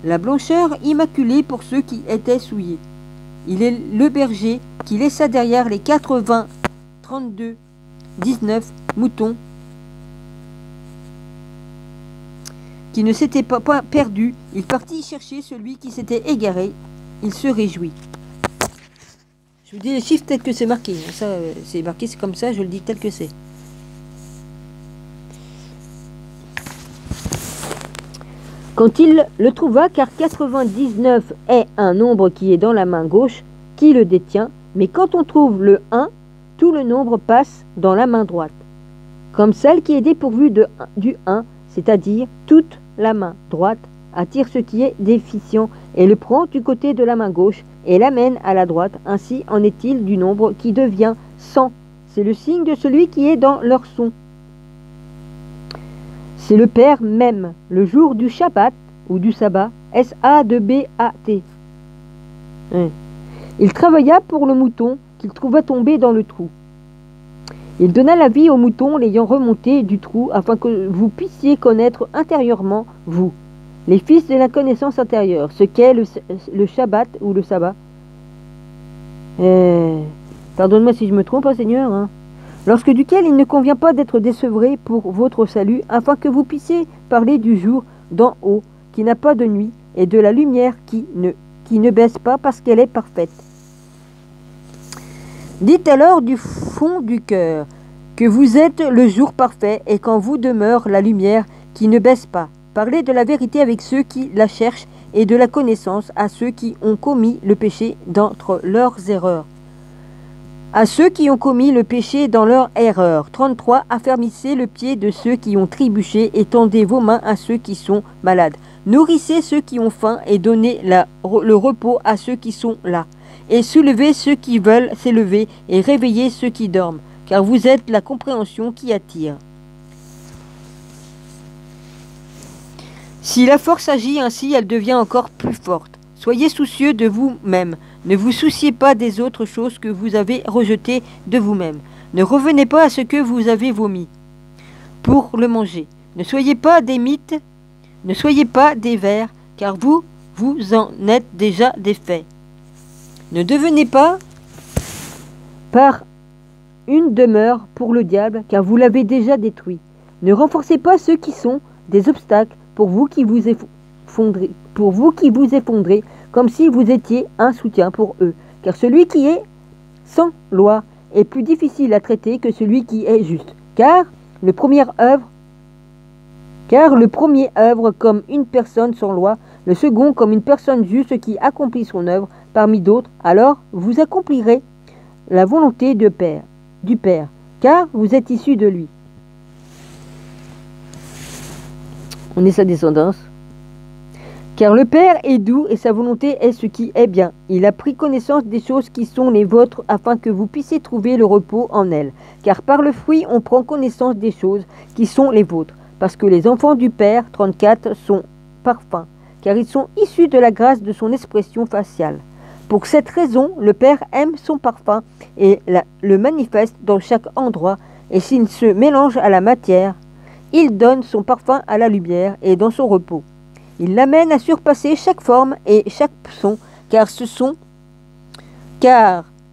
La blancheur immaculée pour ceux qui étaient souillés. Il est le berger qui laissa derrière les 80, 32, 19 moutons qui ne s'étaient pas perdus. Il partit chercher celui qui s'était égaré. Il se réjouit. Je vous dis les chiffres tel que c'est marqué. Ça, c'est marqué, c'est comme ça, je le dis tel que c'est. Quand il le trouva, car 99 est un nombre qui est dans la main gauche, qui le détient, mais quand on trouve le 1, tout le nombre passe dans la main droite. Comme celle qui est dépourvue du 1, c'est-à-dire toute la main droite, attire ce qui est déficient et le prend du côté de la main gauche et l'amène à la droite. Ainsi en est-il du nombre qui devient 100, c'est le signe de celui qui est dans leur son. C'est le Père même, le jour du Shabbat ou du sabbat, S-A-B-A-T. Il travailla pour le mouton qu'il trouva tombé dans le trou. Il donna la vie au mouton l'ayant remonté du trou afin que vous puissiez connaître intérieurement, vous, les fils de la connaissance intérieure, ce qu'est le Shabbat ou le sabbat. Pardonne-moi si je me trompe, hein, Seigneur. Hein. Lorsque duquel il ne convient pas d'être désevré pour votre salut, afin que vous puissiez parler du jour d'en haut, qui n'a pas de nuit, et de la lumière qui ne baisse pas parce qu'elle est parfaite. Dites alors du fond du cœur que vous êtes le jour parfait et qu'en vous demeure la lumière qui ne baisse pas. Parlez de la vérité avec ceux qui la cherchent et de la connaissance à ceux qui ont commis le péché d'entre leurs erreurs. À ceux qui ont commis le péché dans leur erreur. 33. Affermissez le pied de ceux qui ont trébuché et tendez vos mains à ceux qui sont malades. Nourrissez ceux qui ont faim et donnez le repos à ceux qui sont là. Et soulevez ceux qui veulent s'élever et réveillez ceux qui dorment, car vous êtes la compréhension qui attire. Si la force agit ainsi, elle devient encore plus forte. Soyez soucieux de vous-même. Ne vous souciez pas des autres choses que vous avez rejetées de vous-même. Ne revenez pas à ce que vous avez vomi pour le manger. Ne soyez pas des mythes, ne soyez pas des vers, car vous en êtes déjà des faits. Ne devenez pas par une demeure pour le diable, car vous l'avez déjà détruit. Ne renforcez pas ceux qui sont des obstacles pour vous qui vous effondrez, comme si vous étiez un soutien pour eux. Car celui qui est sans loi est plus difficile à traiter que celui qui est juste. Car le premier œuvre comme une personne sans loi, le second comme une personne juste qui accomplit son œuvre parmi d'autres. Alors vous accomplirez la volonté du Père, car vous êtes issus de lui. On est sa descendance. Car le Père est doux et sa volonté est ce qui est bien. Il a pris connaissance des choses qui sont les vôtres afin que vous puissiez trouver le repos en elles. Car par le fruit on prend connaissance des choses qui sont les vôtres. Parce que les enfants du Père, 34, sont parfaits, car ils sont issus de la grâce de son expression faciale. Pour cette raison, le Père aime son parfum et le manifeste dans chaque endroit, et s'il se mélange à la matière, il donne son parfum à la lumière et dans son repos. Il l'amène à surpasser chaque forme et chaque son, car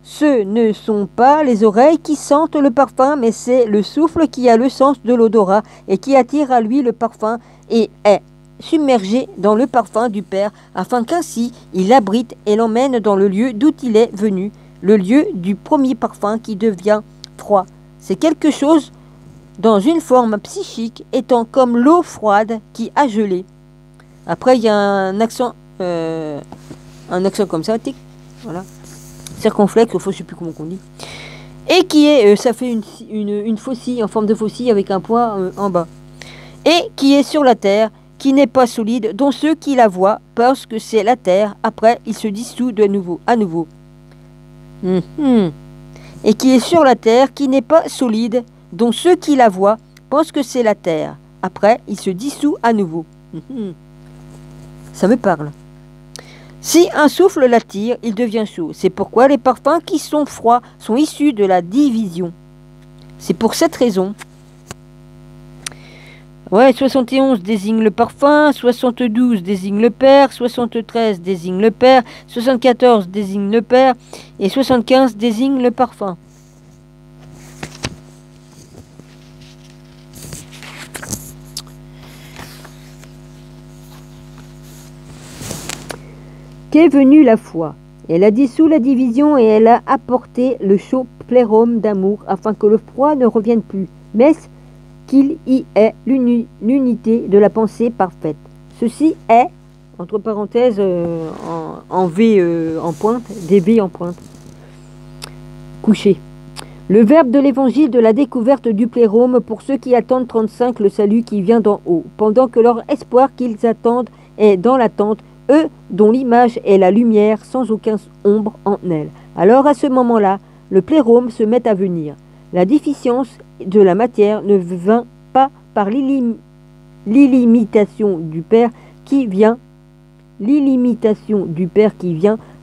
ce ne sont pas les oreilles qui sentent le parfum, mais c'est le souffle qui a le sens de l'odorat et qui attire à lui le parfum et est submergé dans le parfum du Père, afin qu'ainsi il l'abrite et l'emmène dans le lieu d'où il est venu, le lieu du premier parfum qui devient froid. C'est quelque chose dans une forme psychique, étant comme l'eau froide qui a gelé. Après, il y a un accent comme ça, tic, voilà, circonflexe, je ne sais plus comment on dit, et qui est, ça fait une faucille en forme de faucille avec un point en bas, et qui est sur la terre, qui n'est pas solide, dont ceux qui la voient pensent que c'est la terre. Après, il se dissout à nouveau. Et qui est sur la terre, qui n'est pas solide, dont ceux qui la voient pensent que c'est la terre. Après, il se dissout à nouveau. Ça me parle. Si un souffle l'attire, il devient chaud. C'est pourquoi les parfums qui sont froids sont issus de la division. C'est pour cette raison. Ouais, 71 désigne le parfum, 72 désigne le Père, 73 désigne le Père, 74 désigne le Père et 75 désigne le parfum. Qu'est venue la foi? Elle a dissous la division et elle a apporté le chaud plérôme d'amour afin que le froid ne revienne plus, mais qu'il y ait l'unité de la pensée parfaite. Ceci est, entre parenthèses, en V en pointe, des V en pointe, couché. Le verbe de l'évangile de la découverte du plérôme pour ceux qui attendent 35 le salut qui vient d'en haut, pendant que leur espoir qu'ils attendent est dans l'attente, eux dont l'image est la lumière sans aucune ombre en elle. Alors à ce moment-là, le plérôme se met à venir. La déficience de la matière ne vint pas par l'illimitation du Père qui vient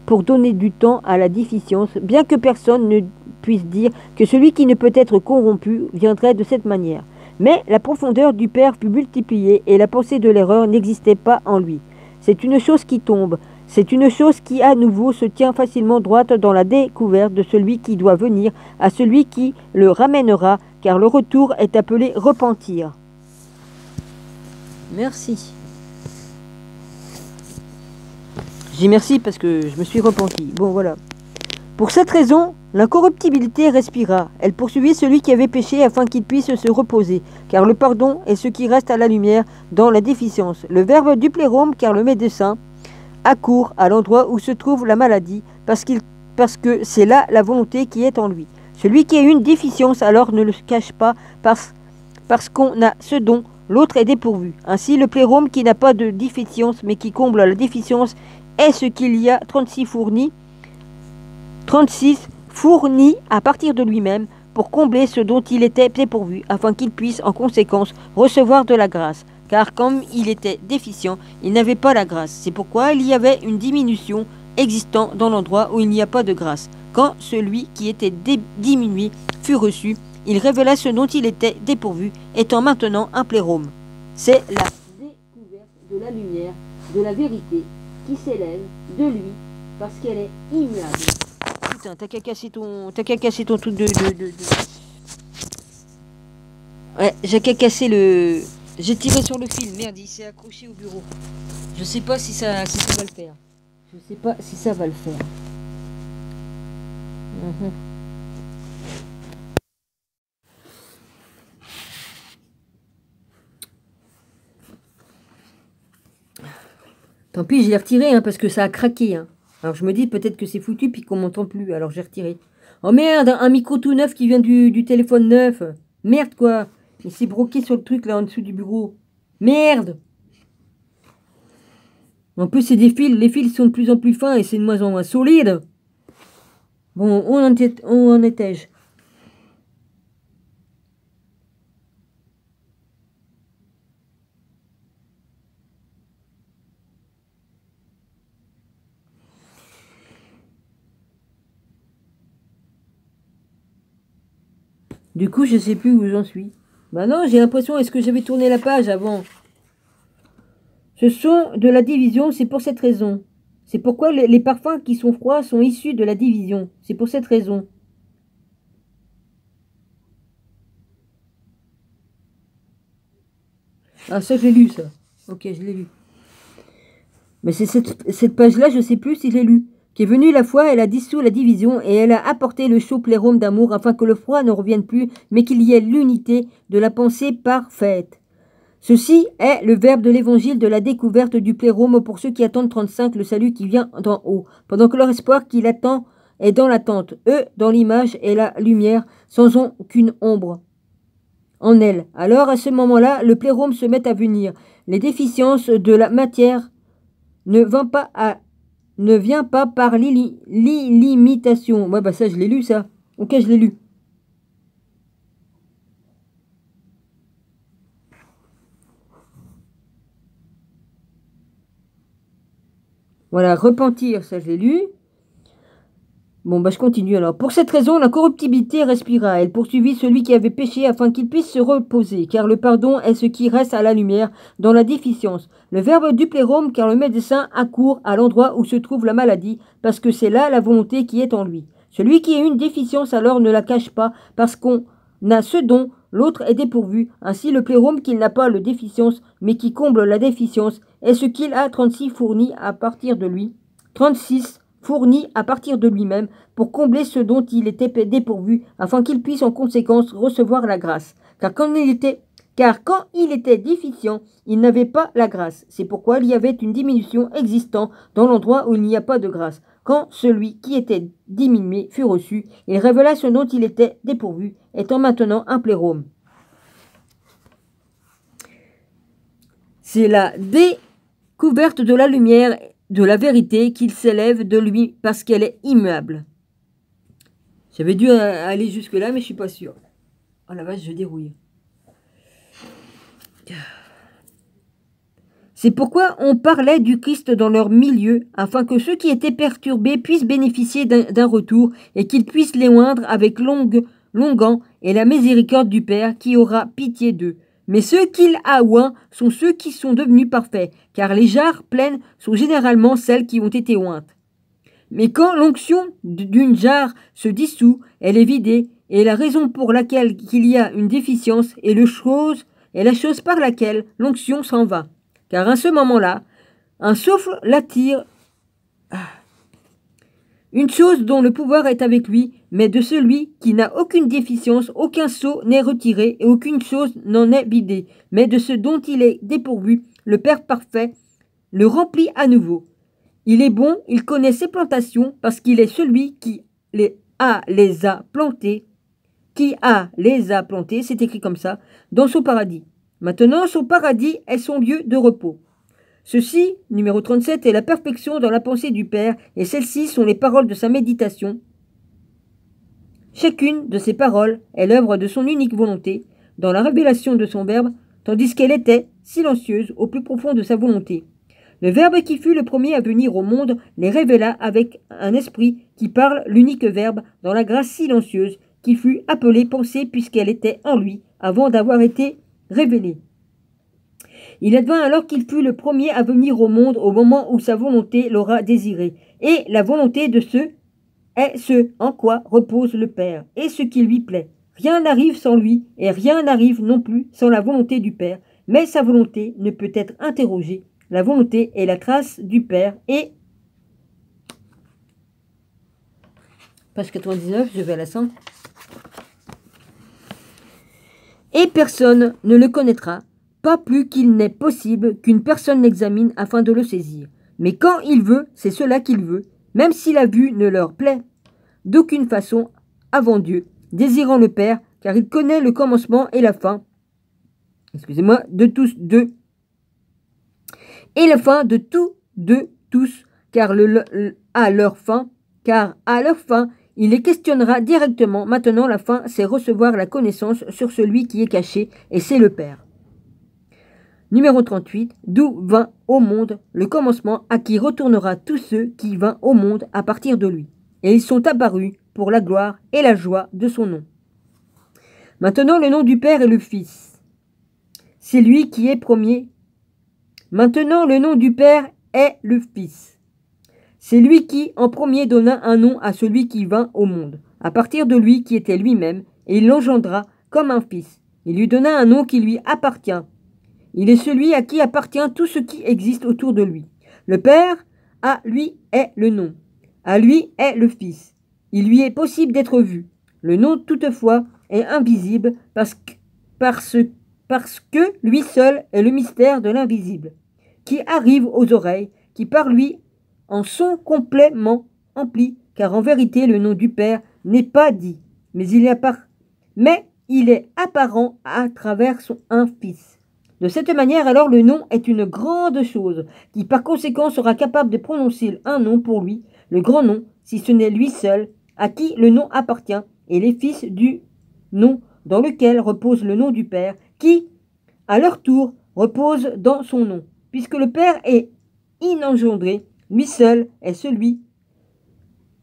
pour donner du temps à la déficience, bien que personne ne puisse dire que celui qui ne peut être corrompu viendrait de cette manière. Mais la profondeur du Père fut multipliée et la pensée de l'erreur n'existait pas en lui. C'est une chose qui tombe, c'est une chose qui à nouveau se tient facilement droite dans la découverte de celui qui doit venir à celui qui le ramènera, car le retour est appelé repentir. Merci. J'ai merci parce que je me suis repenti. Bon, voilà. Pour cette raison, l'incorruptibilité respira. Elle poursuivit celui qui avait péché afin qu'il puisse se reposer, car le pardon est ce qui reste à la lumière dans la déficience. Le verbe du plérome, car le médecin accourt à l'endroit où se trouve la maladie, parce que c'est là la volonté qui est en lui. Celui qui a une déficience alors ne le cache pas parce qu'on a ce dont l'autre est dépourvu. Ainsi, le plérome qui n'a pas de déficience mais qui comble la déficience est ce qu'il y a 36 fournis à partir de lui-même pour combler ce dont il était dépourvu, afin qu'il puisse en conséquence recevoir de la grâce. Car comme il était déficient, il n'avait pas la grâce. C'est pourquoi il y avait une diminution existant dans l'endroit où il n'y a pas de grâce. Quand celui qui était diminué fut reçu, il révéla ce dont il était dépourvu, étant maintenant un plérome. C'est la découverte de la lumière, de la vérité, qui s'élève de lui, parce qu'elle est immuable. Putain, t'as qu'à casser ton truc de... Ouais, j'ai qu'à casser le... J'ai tiré sur le fil, merde, il s'est accroché au bureau. Je sais pas si ça va le faire. Je sais pas si ça va le faire. Tant pis, je l'ai retiré, hein, parce que ça a craqué. Hein. Alors je me dis peut-être que c'est foutu puis qu'on m'entend plus. Alors j'ai retiré. Oh merde, un micro tout neuf qui vient du téléphone neuf. Merde quoi. Il s'est broqué sur le truc là en dessous du bureau. Merde. En plus c'est des fils. Les fils sont de plus en plus fins et c'est de moins en moins solide. Bon, où en étais-je? Du coup, je sais plus où j'en suis. Bah non, j'ai l'impression, est-ce que j'avais tourné la page avant? Ce sont de la division, c'est pour cette raison. C'est pourquoi les parfums qui sont froids sont issus de la division. C'est pour cette raison. Ah, ça, j'ai lu, ça. Ok, je l'ai lu. Mais c'est cette page-là, je sais plus si je l'ai lu. Qui est venue la foi, elle a dissous la division et elle a apporté le chaud plérome d'amour afin que le froid ne revienne plus, mais qu'il y ait l'unité de la pensée parfaite. Ceci est le verbe de l'évangile de la découverte du plérome pour ceux qui attendent 35, le salut qui vient d'en haut, pendant que leur espoir qui l'attend est dans l'attente, eux dans l'image et la lumière, sans aucune ombre en elle. Alors à ce moment-là, le plérome se met à venir. Les déficiences de la matière ne vient pas par l'illimitation. Ouais, bah ça, je l'ai lu, ça. Ok, je l'ai lu. Voilà, repentir, ça, je l'ai lu. Bon, bah je continue alors. Pour cette raison, la corruptibilité respira. Elle poursuivit celui qui avait péché afin qu'il puisse se reposer, car le pardon est ce qui reste à la lumière dans la déficience. Le verbe du plérome, car le médecin accourt à l'endroit où se trouve la maladie, parce que c'est là la volonté qui est en lui. Celui qui a une déficience alors ne la cache pas, parce qu'on a ce dont l'autre est dépourvu. Ainsi le plérome qu'il n'a pas le déficience, mais qui comble la déficience, est ce qu'il a 36 fourni à partir de lui. 36 fourni à partir de lui-même pour combler ce dont il était dépourvu, afin qu'il puisse en conséquence recevoir la grâce. Car quand il était déficient, il n'avait pas la grâce. C'est pourquoi il y avait une diminution existant dans l'endroit où il n'y a pas de grâce. Quand celui qui était diminué fut reçu, il révéla ce dont il était dépourvu, étant maintenant un plérome. C'est la découverte de la lumière de la vérité qu'il s'élève de lui parce qu'elle est immuable. J'avais dû aller jusque-là, mais je suis pas sûr. Oh la vache, je dérouille. C'est pourquoi on parlait du Christ dans leur milieu, afin que ceux qui étaient perturbés puissent bénéficier d'un retour et qu'ils puissent les oindre avec l'onguent et la miséricorde du Père qui aura pitié d'eux. Mais ceux qu'il a oints sont ceux qui sont devenus parfaits, car les jarres pleines sont généralement celles qui ont été ointes. Mais quand l'onction d'une jarre se dissout, elle est vidée, et la raison pour laquelle il y a une déficience est la chose par laquelle l'onction s'en va. Car à ce moment-là, un souffle l'attire, une chose dont le pouvoir est avec lui, mais de celui qui n'a aucune déficience, aucun sceau n'est retiré et aucune chose n'en est vidée, mais de ce dont il est dépourvu, le Père parfait le remplit à nouveau. Il est bon, il connaît ses plantations, parce qu'il est celui qui les a plantées, c'est écrit comme ça, dans son paradis. Maintenant, son paradis est son lieu de repos. Ceci, numéro 37, est la perfection dans la pensée du Père, et celles-ci sont les paroles de sa méditation. Chacune de ces paroles est l'œuvre de son unique volonté, dans la révélation de son Verbe, tandis qu'elle était silencieuse au plus profond de sa volonté. Le Verbe qui fut le premier à venir au monde les révéla avec un esprit qui parle l'unique Verbe dans la grâce silencieuse qui fut appelée pensée puisqu'elle était en lui avant d'avoir été révélée. Il advint alors qu'il fut le premier à venir au monde au moment où sa volonté l'aura désiré. Et la volonté de ce est ce en quoi repose le Père, et ce qui lui plaît. Rien n'arrive sans lui, et rien n'arrive non plus sans la volonté du Père, mais sa volonté ne peut être interrogée. La volonté est la trace du Père, et... Page 99, je vais à la 100. Et personne ne le connaîtra, pas plus qu'il n'est possible qu'une personne l'examine afin de le saisir. Mais quand il veut, c'est cela qu'il veut, même si la vue ne leur plaît d'aucune façon avant Dieu, désirant le Père, car il connaît le commencement et la fin, de tous deux, et la fin de tous, car à leur fin, il les questionnera directement. Maintenant, la fin, c'est recevoir la connaissance sur celui qui est caché, et c'est le Père. Numéro 38, d'où vint au monde le commencement, à qui retournera tous ceux qui vinrent au monde à partir de lui. Et ils sont apparus pour la gloire et la joie de son nom. Maintenant, le nom du Père est le Fils. C'est lui qui est premier. Maintenant, le nom du Père est le Fils. C'est lui qui, en premier, donna un nom à celui qui vint au monde, à partir de lui qui était lui-même, et il l'engendra comme un fils. Il lui donna un nom qui lui appartient. Il est celui à qui appartient tout ce qui existe autour de lui. Le Père, à lui est le nom. À lui est le Fils. Il lui est possible d'être vu. Le nom, toutefois, est invisible parce que lui seul est le mystère de l'invisible, qui arrive aux oreilles, qui par lui en sont complètement emplis, car en vérité le nom du Père n'est pas dit, mais il est apparent à travers un Fils. De cette manière, alors, le nom est une grande chose, qui par conséquent sera capable de prononcer un nom pour lui, le grand nom, si ce n'est lui seul, à qui le nom appartient, et les fils du nom dans lequel repose le nom du Père, qui, à leur tour, repose dans son nom. Puisque le Père est inengendré, lui seul est celui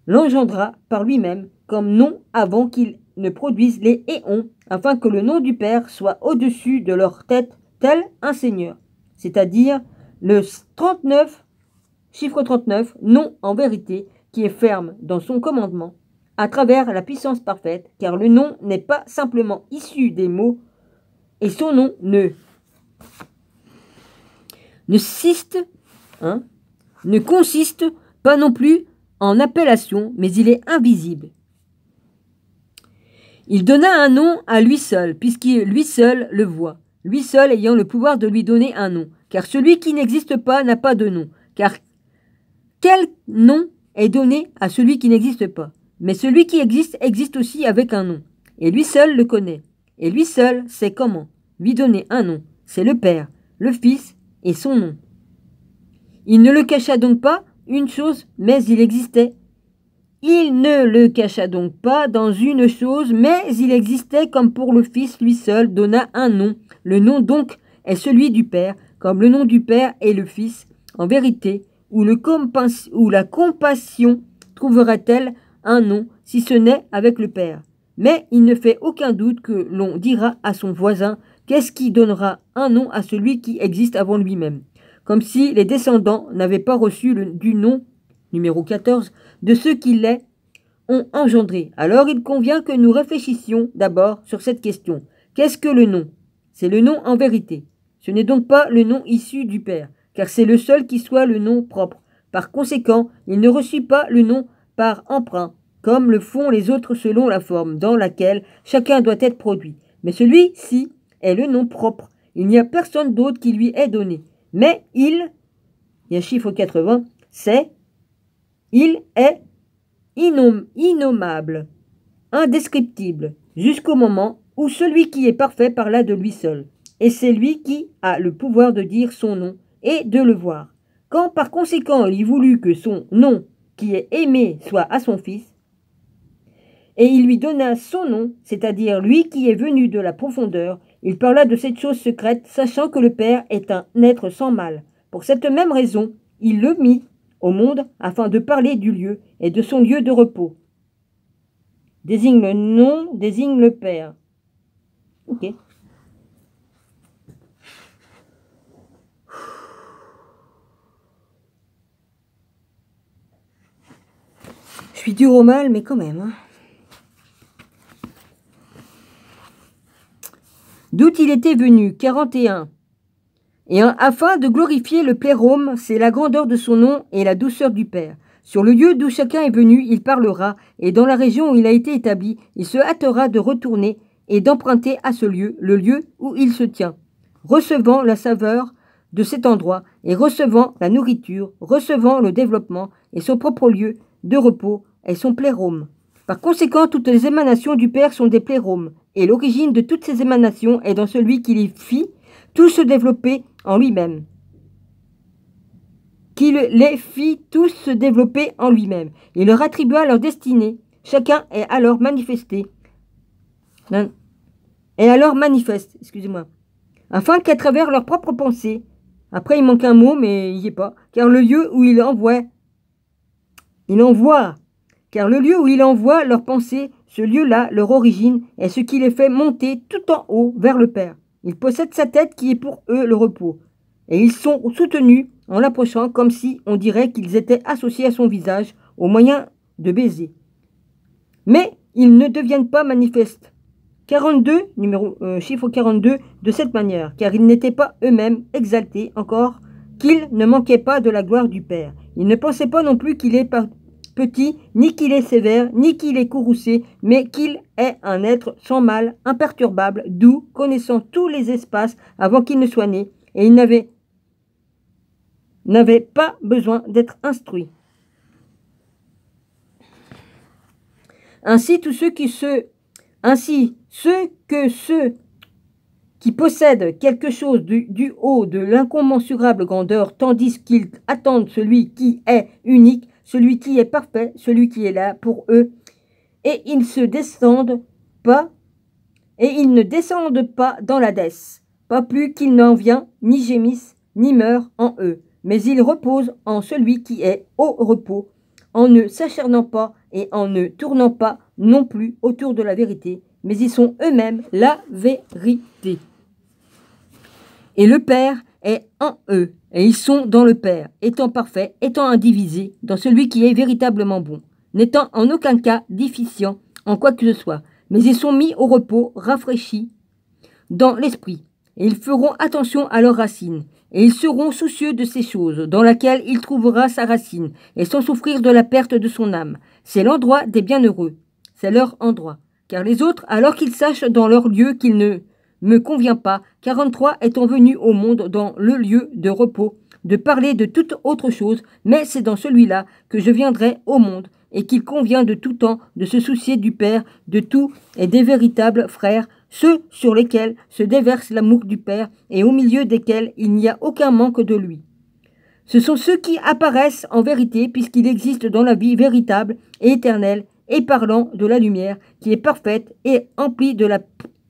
l'engendra par lui-même comme nom avant qu'il ne produise les éons, afin que le nom du Père soit au-dessus de leur tête, tel un Seigneur. C'est-à-dire le 39, chiffre 39, nom en vérité, qui est ferme dans son commandement, à travers la puissance parfaite, car le nom n'est pas simplement issu des mots, et son nom ne consiste pas non plus en appellation, mais il est invisible. Il donna un nom à lui seul, puisqu'il lui seul le voit, lui seul ayant le pouvoir de lui donner un nom, car celui qui n'existe pas n'a pas de nom, car quel nom est donné à celui qui n'existe pas? Mais celui qui existe existe aussi avec un nom, et lui seul le connaît, et lui seul sait comment lui donner un nom, c'est le Père, le Fils et son nom. Il ne le cacha donc pas une chose, mais il existait, Il ne le cacha donc pas dans une chose, mais il existait comme pour le Fils lui seul donna un nom. Le nom donc est celui du Père, comme le nom du Père est le Fils. En vérité, où la compassion trouverait-elle un nom, si ce n'est avec le Père? Mais il ne fait aucun doute que l'on dira à son voisin, qu'est-ce qui donnera un nom à celui qui existe avant lui-même? Comme si les descendants n'avaient pas reçu du nom, numéro 14, de ceux qui les ont engendrés. Alors il convient que nous réfléchissions d'abord sur cette question. Qu'est-ce que le nom? C'est le nom en vérité. Ce n'est donc pas le nom issu du Père, car c'est le seul qui soit le nom propre. Par conséquent, il ne reçut pas le nom par emprunt, comme le font les autres selon la forme dans laquelle chacun doit être produit. Mais celui-ci est le nom propre. Il n'y a personne d'autre qui lui est donné. Mais il y a chiffre 80, il est innommable, indescriptible, jusqu'au moment où celui qui est parfait parla de lui seul. Et c'est lui qui a le pouvoir de dire son nom et de le voir. Quand par conséquent il voulut que son nom, qui est aimé, soit à son Fils, et il lui donna son nom, c'est-à-dire lui qui est venu de la profondeur, il parla de cette chose secrète, sachant que le Père est un être sans mal. Pour cette même raison, il le mit au monde afin de parler du lieu et de son lieu de repos. Désigne le nom, désigne le Père. Ok. Je suis dur au mal, mais quand même. Hein. D'où il était venu, 41. Et afin de glorifier le plérôme, c'est la grandeur de son nom et la douceur du Père. Sur le lieu d'où chacun est venu, il parlera, et dans la région où il a été établi, il se hâtera de retourner et d'emprunter à ce lieu, le lieu où il se tient, recevant la saveur de cet endroit, et recevant la nourriture, recevant le développement, et son propre lieu de repos est son plérôme. Par conséquent, toutes les émanations du Père sont des pléromes, et l'origine de toutes ces émanations est dans celui qui les fit tout se développer en lui-même. Qu'il les fit tous se développer en lui-même. Il leur attribua leur destinée. Chacun est alors manifesté. Excusez-moi. Afin qu'à travers leur propre pensée, après il manque un mot, mais il n'y est pas, car le lieu où il envoie leur pensée, ce lieu-là, leur origine, est ce qui les fait monter tout en haut vers le Père. Ils possèdent sa tête qui est pour eux le repos. Et ils sont soutenus en l'approchant comme si on dirait qu'ils étaient associés à son visage au moyen de baisers. Mais ils ne deviennent pas manifestes. 42, chiffre 42, de cette manière, car ils n'étaient pas eux-mêmes exaltés encore, qu'ils ne manquaient pas de la gloire du Père. Ils ne pensaient pas non plus qu'il est petit, ni qu'il est sévère, ni qu'il est courroucé, mais qu'il est un être sans mal, imperturbable, doux, connaissant tous les espaces avant qu'il ne soit né, et il n'avait pas besoin d'être instruit. Ainsi, ceux qui possèdent quelque chose du haut de l'incommensurable grandeur, tandis qu'ils attendent celui qui est unique, celui qui est parfait, celui qui est là pour eux, et ils ne descendent pas dans l'Hadès, pas plus qu'ils n'en viennent, ni gémissent, ni meurent en eux, mais ils reposent en celui qui est au repos, en ne s'acharnant pas et en ne tournant pas non plus autour de la vérité, mais ils sont eux-mêmes la vérité. Et le Père est en eux, et ils sont dans le Père, étant parfaits, étant indivisés, dans celui qui est véritablement bon, n'étant en aucun cas déficient en quoi que ce soit, mais ils sont mis au repos, rafraîchis dans l'esprit, et ils feront attention à leurs racines, et ils seront soucieux de ces choses, dans laquelle il trouvera sa racine, et sans souffrir de la perte de son âme. C'est l'endroit des bienheureux, c'est leur endroit, car les autres, alors qu'ils sachent dans leur lieu qu'il ne me convient pas, 43 étant venus au monde dans le lieu de repos, de parler de toute autre chose, mais c'est dans celui-là que je viendrai au monde, et qu'il convient de tout temps de se soucier du Père, de tout et des véritables frères, ceux sur lesquels se déverse l'amour du Père et au milieu desquels il n'y a aucun manque de lui. Ce sont ceux qui apparaissent en vérité, puisqu'il existe dans la vie véritable et éternelle, et parlant de la lumière, qui est parfaite et emplie de la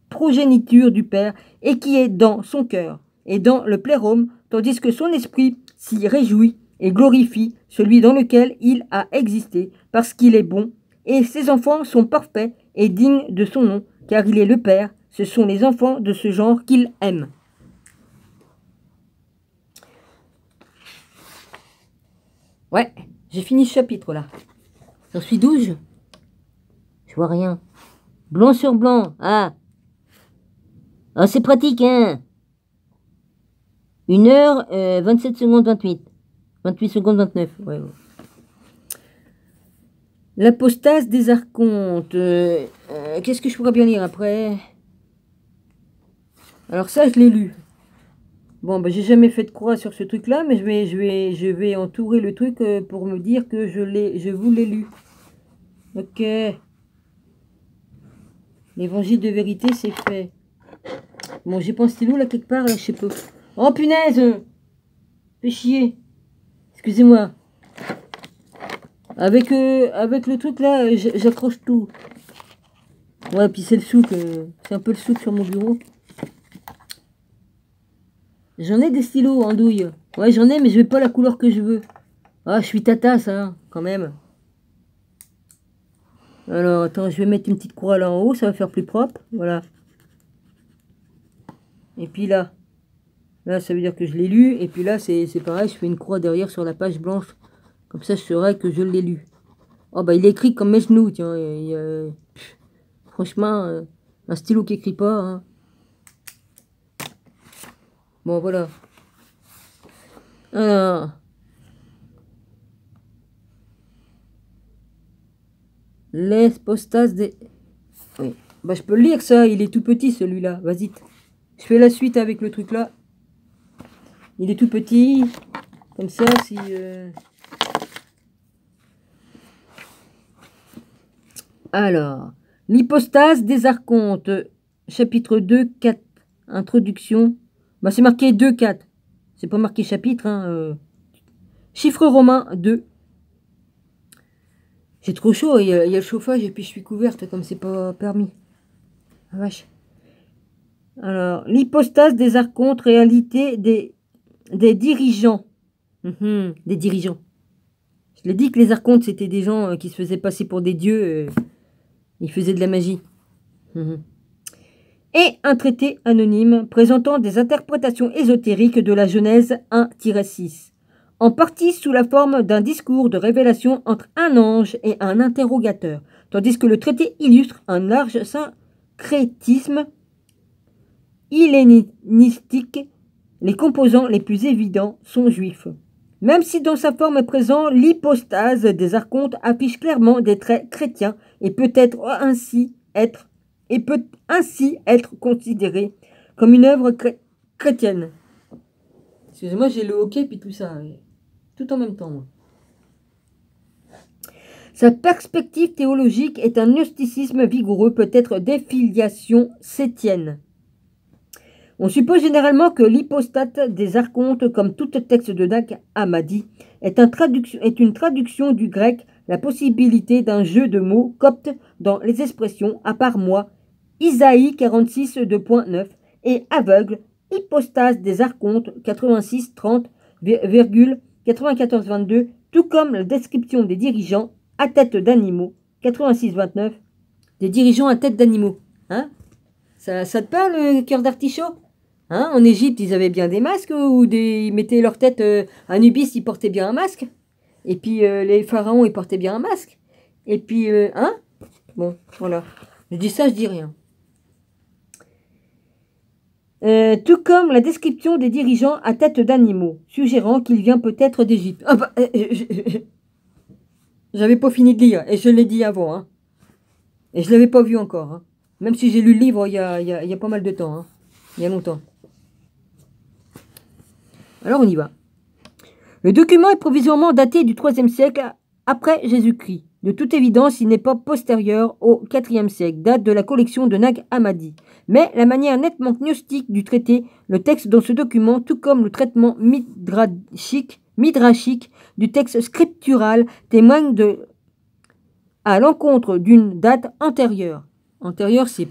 progéniture du Père, et qui est dans son cœur, et dans le plérôme, tandis que son esprit s'y réjouit et glorifie celui dans lequel il a existé, parce qu'il est bon, et ses enfants sont parfaits et dignes de son nom, car il est le Père, ce sont les enfants de ce genre qu'il aime. Ouais, j'ai fini ce chapitre là. J'en suis 12. Je vois rien. Blanc sur blanc. Ah. Ah, c'est pratique, hein. 1h, 27 secondes 28. 28 secondes 29. Ouais. L'apostase des archontes. Qu'est-ce que je pourrais bien lire après? Alors ça, je l'ai lu. Bon, ben, j'ai jamais fait de croix sur ce truc-là, mais je vais entourer le truc pour me dire que je vous l'ai lu. Ok. L'évangile de vérité, c'est fait. Bon, j'ai pas un stylo là quelque part, là, je sais pas. Oh punaise! Fais chier. Excusez-moi. Avec le truc là, j'accroche tout. Ouais, puis c'est le souk. C'est un peu le souk sur mon bureau. J'en ai des stylos en douille. Ouais, j'en ai, mais je vais pas la couleur que je veux. Ah, je suis tata, ça, quand même. Alors, attends, je vais mettre une petite croix là en haut, ça va faire plus propre. Voilà. Et puis là, ça veut dire que je l'ai lu. Et puis là, c'est pareil, je fais une croix derrière sur la page blanche. Comme ça, je saurai que je l'ai lu. Oh, bah, il est écrit comme mes genoux, tiens. Franchement, un stylo qui écrit pas, hein. Bon, voilà. Alors. L'apostase des... Oui. Bah, je peux le lire, ça. Il est tout petit, celui-là. Vas-y. Je fais la suite avec le truc là. Il est tout petit. Comme ça, si... Alors, l'hypostase des archontes, chapitre 2, 4, introduction. Bah, c'est marqué 2, 4. C'est pas marqué chapitre, hein. Chiffre romain 2. J'ai trop chaud, il y a le chauffage et puis je suis couverte comme c'est pas permis. Ah, vache. Alors, l'hypostase des archontes, réalité des dirigeants. Des dirigeants. Je l'ai dit que les archontes, c'était des gens qui se faisaient passer pour des dieux. Ils faisaient de la magie. Et un traité anonyme présentant des interprétations ésotériques de la Genèse 1-6, en partie sous la forme d'un discours de révélation entre un ange et un interrogateur, tandis que le traité illustre un large syncrétisme hellénistique. Les composants les plus évidents sont juifs. Même si dans sa forme présente, l'hypostase des archontes affiche clairement des traits chrétiens et peut ainsi être considérée comme une œuvre chrétienne. Excusez-moi, j'ai le hockey puis tout ça, tout en même temps, moi. Sa perspective théologique est un gnosticisme vigoureux, peut-être défiliation sétienne. On suppose généralement que l'hypostate des archontes, comme tout texte de Nag Hammadi, est une traduction du grec, la possibilité d'un jeu de mots copte dans les expressions à part moi, Isaïe 46 2.9 et aveugle, hypostase des archontes 86 30, 94 22, tout comme la description des dirigeants à tête d'animaux 86 29, des dirigeants à tête d'animaux. Hein? Ça te parle, le cœur d'artichaut? Hein, en Égypte, ils avaient bien des masques ou ils mettaient leur tête. Anubis, il portait bien un masque. Et puis les pharaons, ils portaient bien un masque. Et puis, hein? Bon, voilà. Je dis ça, je dis rien. Tout comme la description des dirigeants à tête d'animaux, suggérant qu'il vient peut-être d'Égypte. Ah bah, j'avais pas fini de lire, et je l'ai dit avant. Hein. Et je l'avais pas vu encore. Hein. Même si j'ai lu le livre il y a pas mal de temps. Hein. Il y a longtemps. Alors on y va. Le document est provisoirement daté du IIIe siècle après Jésus-Christ. De toute évidence, il n'est pas postérieur au IVe siècle, date de la collection de Nag Hammadi. Mais la manière nettement gnostique du traité, le texte dans ce document, tout comme le traitement midrashique midrashique du texte scriptural témoigne à l'encontre d'une date antérieure. Antérieure, c'est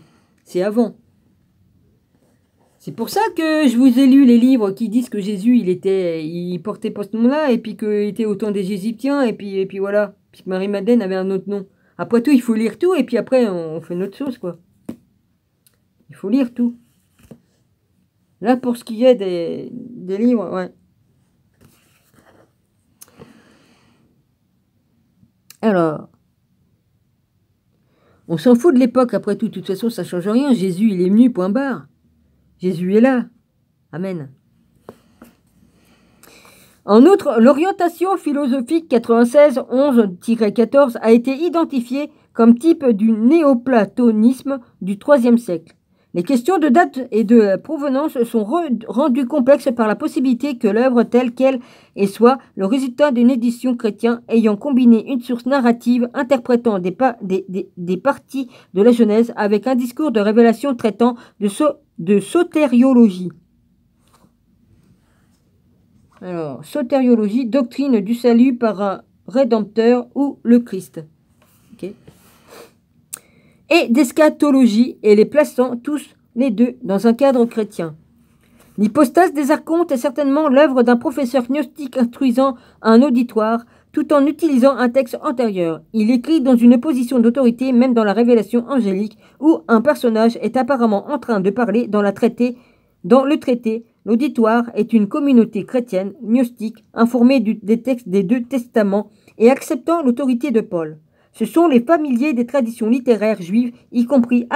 avant. C'est pour ça que je vous ai lu les livres qui disent que Jésus, il portait pas ce nom-là, et puis qu'il était au temps des Égyptiens, et puis voilà. Puis que Marie-Madeleine avait un autre nom. Après tout, il faut lire tout, et puis après, on fait notre chose, quoi. Il faut lire tout. Là, pour ce qui est des livres, ouais. Alors, on s'en fout de l'époque, après tout. De toute façon, ça change rien. Jésus, il est venu, point barre. Jésus est là. Amen. En outre, l'orientation philosophique 96-11-14 a été identifiée comme type du néoplatonisme du IIIe siècle. Les questions de date et de provenance sont rendues complexes par la possibilité que l'œuvre telle qu'elle est soit le résultat d'une édition chrétienne ayant combiné une source narrative interprétant des parties de la Genèse avec un discours de révélation traitant de sotériologie. Alors, sotériologie, doctrine du salut par un rédempteur ou le Christ. Okay. Et d'eschatologie, et les plaçant tous les deux dans un cadre chrétien. L'hypostase des archontes est certainement l'œuvre d'un professeur gnostique instruisant un auditoire, tout en utilisant un texte antérieur. Il écrit dans une position d'autorité, même dans la révélation angélique, où un personnage est apparemment en train de parler dans le traité. L'auditoire est une communauté chrétienne, gnostique, informée des textes des deux testaments et acceptant l'autorité de Paul. Ce sont les familiers des traditions littéraires juives, y compris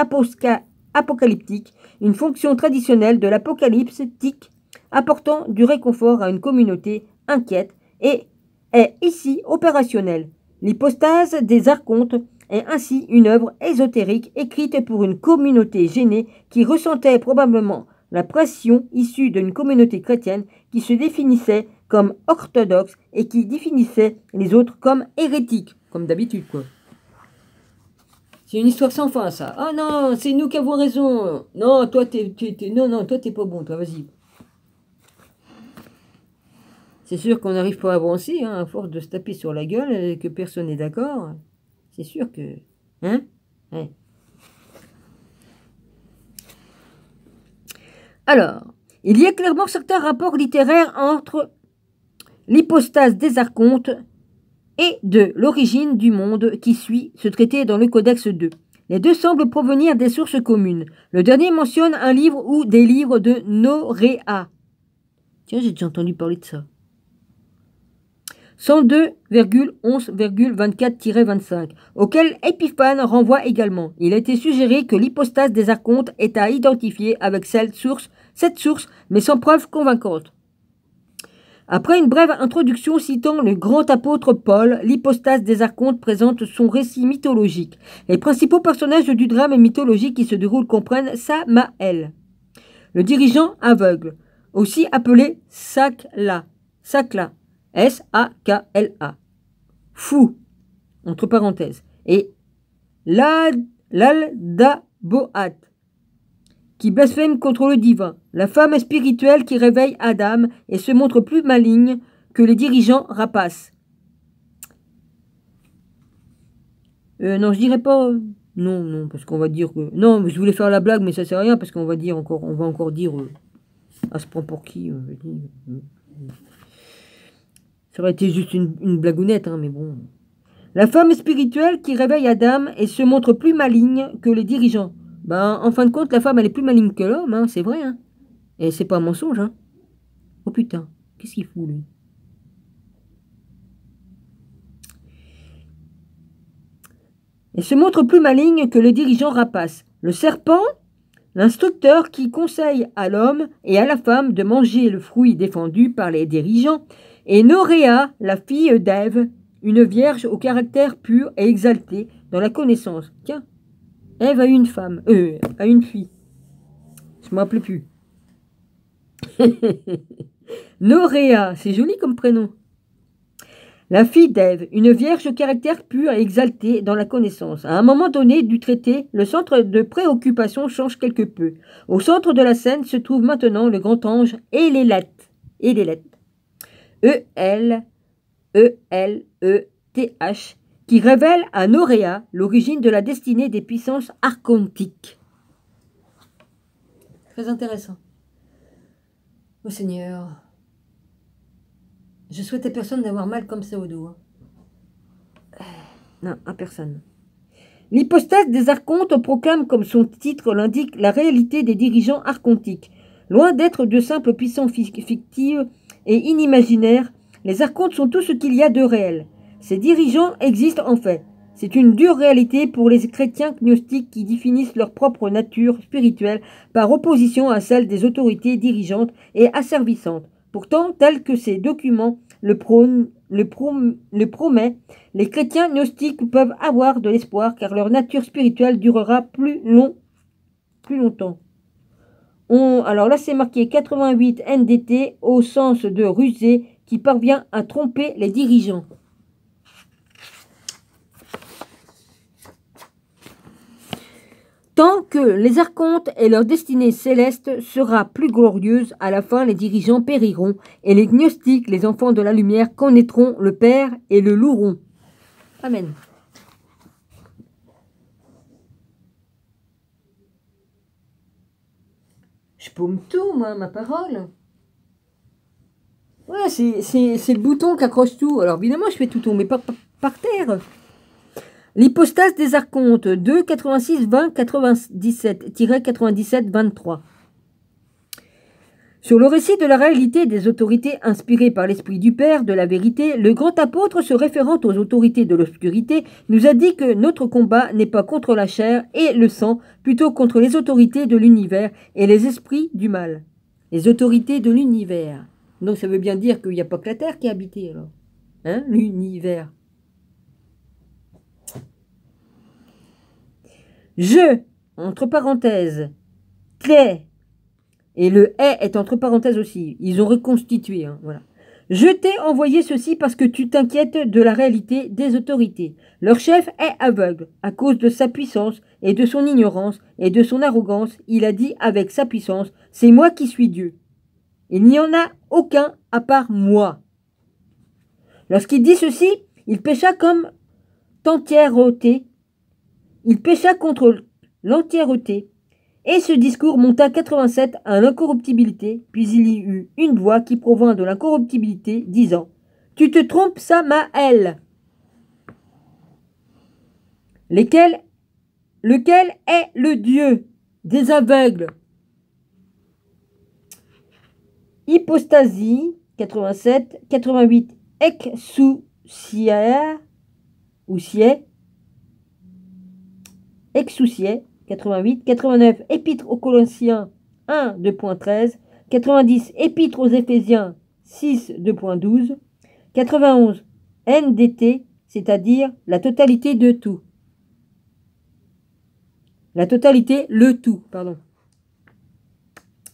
apocalyptiques, une fonction traditionnelle de l'apocalyptique, apportant du réconfort à une communauté inquiète et est ici opérationnelle. L'hypostase des archontes est ainsi une œuvre ésotérique écrite pour une communauté gênée qui ressentait probablement la pression issue d'une communauté chrétienne qui se définissait comme orthodoxe et qui définissait les autres comme hérétiques, comme d'habitude, quoi. C'est une histoire sans fin, ça. Ah non, c'est nous qui avons raison. Non, toi, non, toi, t'es pas bon, toi, vas-y. C'est sûr qu'on n'arrive pas à avancer, hein, à force de se taper sur la gueule et que personne n'est d'accord. C'est sûr que... Hein? Ouais. Alors, il y a clairement certains rapports littéraires entre l'hypostase des archontes et de l'origine du monde qui suit ce traité dans le Codex 2. Les deux semblent provenir des sources communes. Le dernier mentionne un livre ou des livres de Noréa. Tiens, j'ai déjà entendu parler de ça. 102,11,24-25, auquel Épiphane renvoie également. Il a été suggéré que l'hypostase des archontes est à identifier avec cette source, mais sans preuve convaincante. Après une brève introduction citant le grand apôtre Paul, l'hypostase des archontes présente son récit mythologique. Les principaux personnages du drame mythologique qui se déroule comprennent Samaël, le dirigeant aveugle, aussi appelé Sakla, S-A-K-L-A, fou, entre parenthèses, et l'Aldaboat, qui blasphème contre le divin, la femme spirituelle qui réveille Adam et se montre plus maligne que les dirigeants rapaces. Non, je dirais pas... Non, parce qu'on va dire que... Non, je voulais faire la blague, mais ça sert à rien, parce qu'on va dire encore... On va encore dire... Ah, se prend pour qui ça aurait été juste une blagounette, hein, mais bon. La femme spirituelle qui réveille Adam et se montre plus maligne que les dirigeants. Ben, en fin de compte, la femme, elle est plus maligne que l'homme, hein, c'est vrai, hein. Et c'est pas un mensonge, hein. Oh putain, qu'est-ce qu'il fout, lui? Et se montre plus maligne que le dirigeant rapace. Le serpent, l'instructeur qui conseille à l'homme et à la femme de manger le fruit défendu par les dirigeants, et Noréa, la fille d'Ève, une vierge au caractère pur et exalté dans la connaissance. Tiens, Ève a une femme, a une fille. Je ne me rappelle plus. Noréa, c'est joli comme prénom. La fille d'Ève, une vierge au caractère pur et exalté dans la connaissance. À un moment donné du traité, le centre de préoccupation change quelque peu. Au centre de la scène se trouve maintenant le grand ange Éléleth. E-L-E-L-E-T-H, qui révèle à Noréa l'origine de la destinée des puissances archontiques. Très intéressant. Oh Seigneur, je souhaite à personne d'avoir mal comme ça au dos. Hein. Non, à personne. L'hypostase des archontes proclame, comme son titre l'indique, la réalité des dirigeants archontiques. Loin d'être de simples puissants fictives et inimaginaires, les archontes sont tout ce qu'il y a de réel. Ces dirigeants existent en fait. C'est une dure réalité pour les chrétiens gnostiques qui définissent leur propre nature spirituelle par opposition à celle des autorités dirigeantes et asservissantes. Pourtant, tel que ces documents le promet, les chrétiens gnostiques peuvent avoir de l'espoir car leur nature spirituelle durera plus longtemps. Alors là, c'est marqué 88 NDT au sens de rusé qui parvient à tromper les dirigeants. Tant que les archontes et leur destinée céleste sera plus glorieuse, à la fin les dirigeants périront, et les gnostiques, les enfants de la lumière, connaîtront le Père et le loueront. Amen. Je paume tout, moi, ma parole. Ouais, c'est le bouton qui accroche tout. Alors évidemment, je fais tout tomber par terre. L'hypostase des archontes, 2, 86, 20, 97, 23. Sur le récit de la réalité des autorités inspirées par l'Esprit du Père, de la vérité, le grand apôtre, se référant aux autorités de l'obscurité, nous a dit que notre combat n'est pas contre la chair et le sang, plutôt contre les autorités de l'univers et les esprits du mal. Les autorités de l'univers. Donc ça veut bien dire qu'il n'y a pas que la Terre qui est habitée, alors. Hein, l'univers. Je, entre parenthèses, clé, et le est entre parenthèses aussi. Ils ont reconstitué, hein, voilà. Je t'ai envoyé ceci parce que tu t'inquiètes de la réalité des autorités. Leur chef est aveugle à cause de sa puissance et de son ignorance et de son arrogance. Il a dit avec sa puissance, c'est moi qui suis Dieu. Il n'y en a aucun à part moi. Lorsqu'il dit ceci, il pécha comme entièreté. Il pécha contre l'entièreté, et ce discours monta 87 à l'incorruptibilité, puis il y eut une voix qui provint de l'incorruptibilité, disant « Tu te trompes, Samaël !» Lequel est le Dieu des aveugles? Hypostasie, 87, 88, exousiaire, ou sied, exousiae, 88, 89, Épître aux Colossiens 1, 2.13, 90, Épître aux Éphésiens 6, 2.12, 91, NDT, c'est-à-dire la totalité de tout. La totalité, le tout, pardon.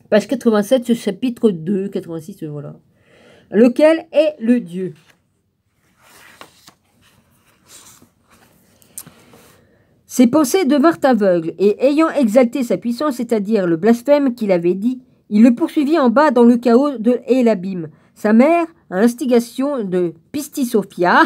Page 87, ce chapitre 2, 86, voilà. Lequel est le Dieu? Ses pensées devinrent aveugles, et ayant exalté sa puissance, c'est-à-dire le blasphème qu'il avait dit, il le poursuivit en bas dans le chaos et l'abîme. Sa mère, à l'instigation de Pistisophia,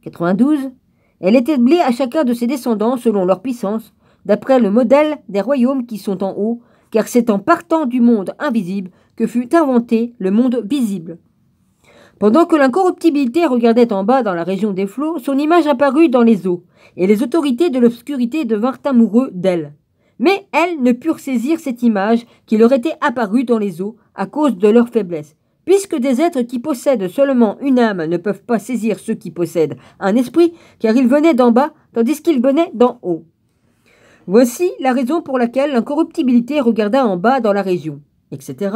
92, elle établit à chacun de ses descendants selon leur puissance, d'après le modèle des royaumes qui sont en haut, car c'est en partant du monde invisible que fut inventé le monde visible. Pendant que l'incorruptibilité regardait en bas dans la région des flots, son image apparut dans les eaux, et les autorités de l'obscurité devinrent amoureux d'elle. Mais elles ne purent saisir cette image qui leur était apparue dans les eaux à cause de leur faiblesse. Puisque des êtres qui possèdent seulement une âme ne peuvent pas saisir ceux qui possèdent un esprit, car ils venaient d'en bas, tandis qu'ils venaient d'en haut. Voici la raison pour laquelle l'incorruptibilité regarda en bas dans la région, etc.,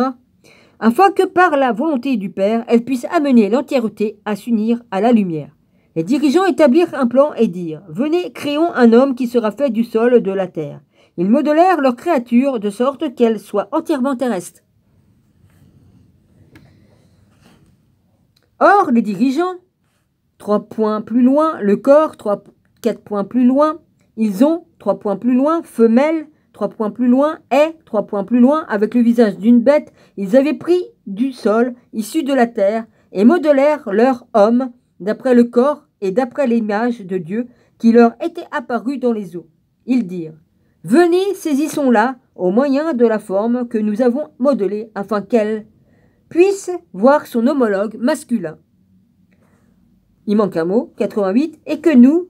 afin que par la volonté du Père, elle puisse amener l'entièreté à s'unir à la lumière. Les dirigeants établirent un plan et dirent « Venez, créons un homme qui sera fait du sol de la terre. » Ils modelèrent leur créature de sorte qu'elle soit entièrement terrestre. Or, les dirigeants, 3 points plus loin, le corps, 4 points plus loin, ils ont, 3 points plus loin, femelle, 3 points plus loin, est, 3 points plus loin, avec le visage d'une bête, ils avaient pris du sol, issu de la terre, et modelèrent leur homme d'après le corps et d'après l'image de Dieu qui leur était apparu dans les eaux. Ils dirent, « Venez, saisissons-la au moyen de la forme que nous avons modelée afin qu'elle puisse voir son homologue masculin. » Il manque un mot, 88, et que nous,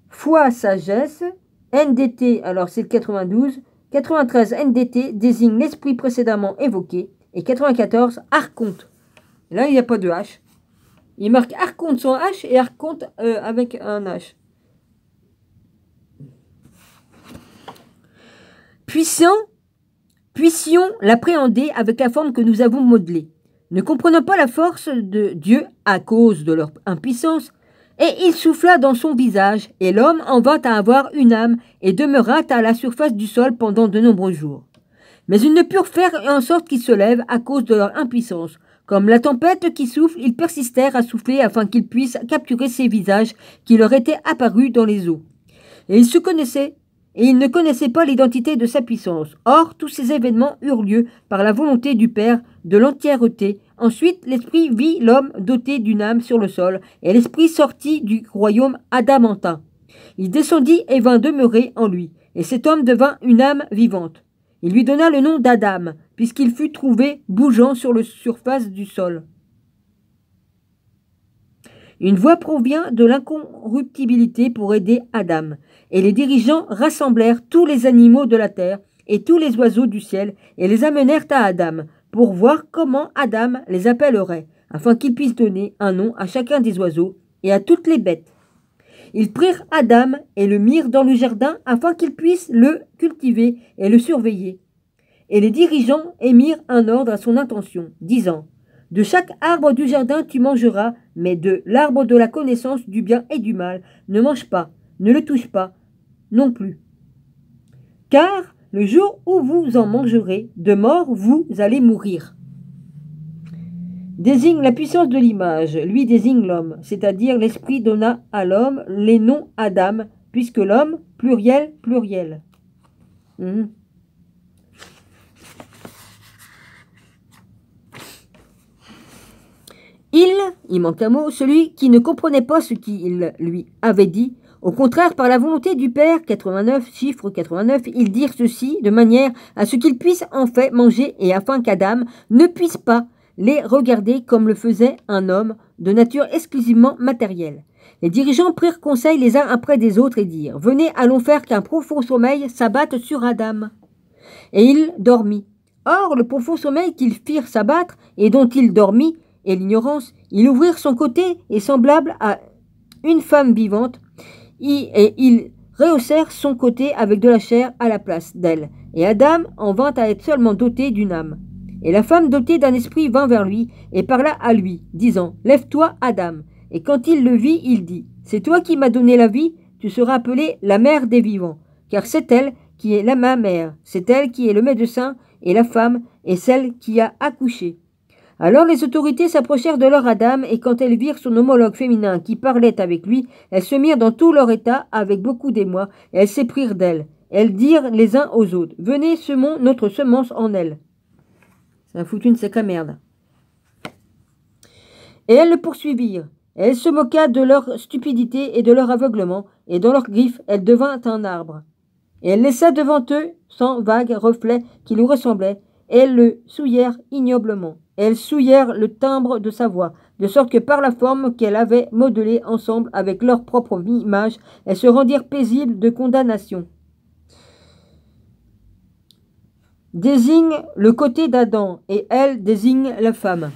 foi, sagesse, NDT, alors c'est le 92, 93 NDT désigne l'esprit précédemment évoqué, et 94 archonte. Là, il n'y a pas de H. Il marque archonte sans H et archonte avec un H. Puissions l'appréhender avec la forme que nous avons modelée. Ne comprenant pas la force de Dieu à cause de leur impuissance, et il souffla dans son visage, et l'homme en vint à avoir une âme, et demeura à la surface du sol pendant de nombreux jours. Mais ils ne purent faire en sorte qu'ils se lèvent à cause de leur impuissance. Comme la tempête qui souffle, ils persistèrent à souffler afin qu'ils puissent capturer ces visages qui leur étaient apparus dans les eaux. Et ils ne connaissaient pas l'identité de sa puissance. Or, tous ces événements eurent lieu par la volonté du Père de l'entièreté. Ensuite, l'Esprit vit l'homme doté d'une âme sur le sol, et l'Esprit sortit du royaume adamantin. Il descendit et vint demeurer en lui, et cet homme devint une âme vivante. Il lui donna le nom d'Adam, puisqu'il fut trouvé bougeant sur la surface du sol. Une voix provient de l'incorruptibilité pour aider Adam, et les dirigeants rassemblèrent tous les animaux de la terre et tous les oiseaux du ciel, et les amenèrent à Adam, pour voir comment Adam les appellerait, afin qu'il puisse donner un nom à chacun des oiseaux et à toutes les bêtes. Ils prirent Adam et le mirent dans le jardin afin qu'ils puissent le cultiver et le surveiller. Et les dirigeants émirent un ordre à son intention, disant « De chaque arbre du jardin tu mangeras, mais de l'arbre de la connaissance du bien et du mal, ne mange pas, ne le touche pas, non plus. Car le jour où vous en mangerez, de mort vous allez mourir. » Désigne la puissance de l'image, lui désigne l'homme, c'est-à-dire l'esprit donna à l'homme les noms Adam, puisque l'homme, pluriel. Il manque un mot, celui qui ne comprenait pas ce qu'il lui avait dit. Au contraire, par la volonté du Père, 89, chiffre 89, ils dirent ceci de manière à ce qu'ils puissent en fait manger et afin qu'Adam ne puisse pas les regarder comme le faisait un homme de nature exclusivement matérielle. Les dirigeants prirent conseil les uns après des autres et dirent « Venez, allons faire qu'un profond sommeil s'abatte sur Adam. » Et il dormit. Or, le profond sommeil qu'ils firent s'abattre et dont il dormit, et l'ignorance, ils ouvrirent son côté et semblable à une femme vivante, et ils rehaussèrent son côté avec de la chair à la place d'elle. Et Adam en vint à être seulement doté d'une âme. Et la femme dotée d'un esprit vint vers lui et parla à lui, disant « Lève-toi, Adam. » Et quand il le vit, il dit « C'est toi qui m'as donné la vie, tu seras appelée la mère des vivants, car c'est elle qui est ma mère, c'est elle qui est le médecin, et la femme est celle qui a accouché. » Alors les autorités s'approchèrent de leur Adam, et quand elles virent son homologue féminin qui parlait avec lui, elles se mirent dans tout leur état avec beaucoup d'émoi, et elles s'éprirent d'elle. Elles dirent les uns aux autres « Venez, semons notre semence en elle. » Ça a foutu une sacrée merde. Et elles le poursuivirent. Elle se moqua de leur stupidité et de leur aveuglement, et dans leurs griffes, elle devint un arbre. Et elle laissa devant eux, sans vague reflet qui lui ressemblait, et elles le souillèrent ignoblement. Et elles souillèrent le timbre de sa voix, de sorte que par la forme qu'elle avait modelée ensemble avec leur propre image, elles se rendirent paisibles de condamnation. Désigne le côté d'Adam, et elle désigne la femme.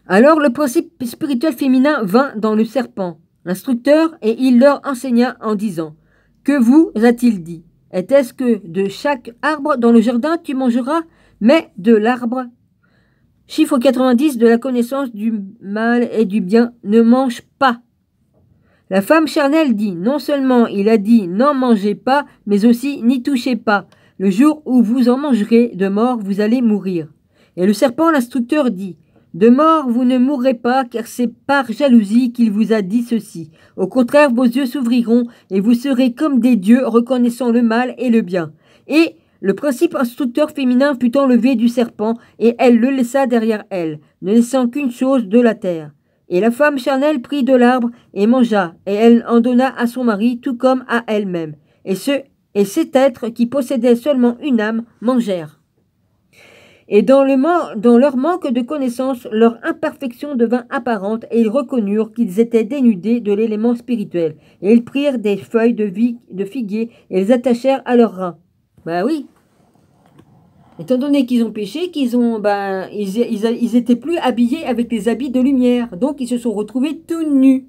Alors le principe spirituel féminin vint dans le serpent, l'instructeur, et il leur enseigna en disant « Que vous a-t-il dit? Était-ce que de chaque arbre dans le jardin tu mangeras, mais de l'arbre chiffre 90 de la connaissance du mal et du bien ne mange pas. » La femme charnelle dit, non seulement il a dit n'en mangez pas, mais aussi n'y touchez pas. Le jour où vous en mangerez, de mort vous allez mourir. Et le serpent, l'instructeur, dit, de mort vous ne mourrez pas, car c'est par jalousie qu'il vous a dit ceci. Au contraire, vos yeux s'ouvriront, et vous serez comme des dieux, reconnaissant le mal et le bien. Et Le principe instructeur féminin fut enlevé du serpent, et elle le laissa derrière elle, ne laissant qu'une chose de la terre. Et la femme charnelle prit de l'arbre et mangea, et elle en donna à son mari, tout comme à elle-même. Et cet être qui possédait seulement une âme mangèrent. Et dans leur manque de connaissance, leur imperfection devint apparente, et ils reconnurent qu'ils étaient dénudés de l'élément spirituel. Et ils prirent des feuilles de figuier et les attachèrent à leurs reins. Bah oui. Étant donné qu'ils ont péché, ils étaient plus habillés avec les habits de lumière. Donc ils se sont retrouvés tout nus.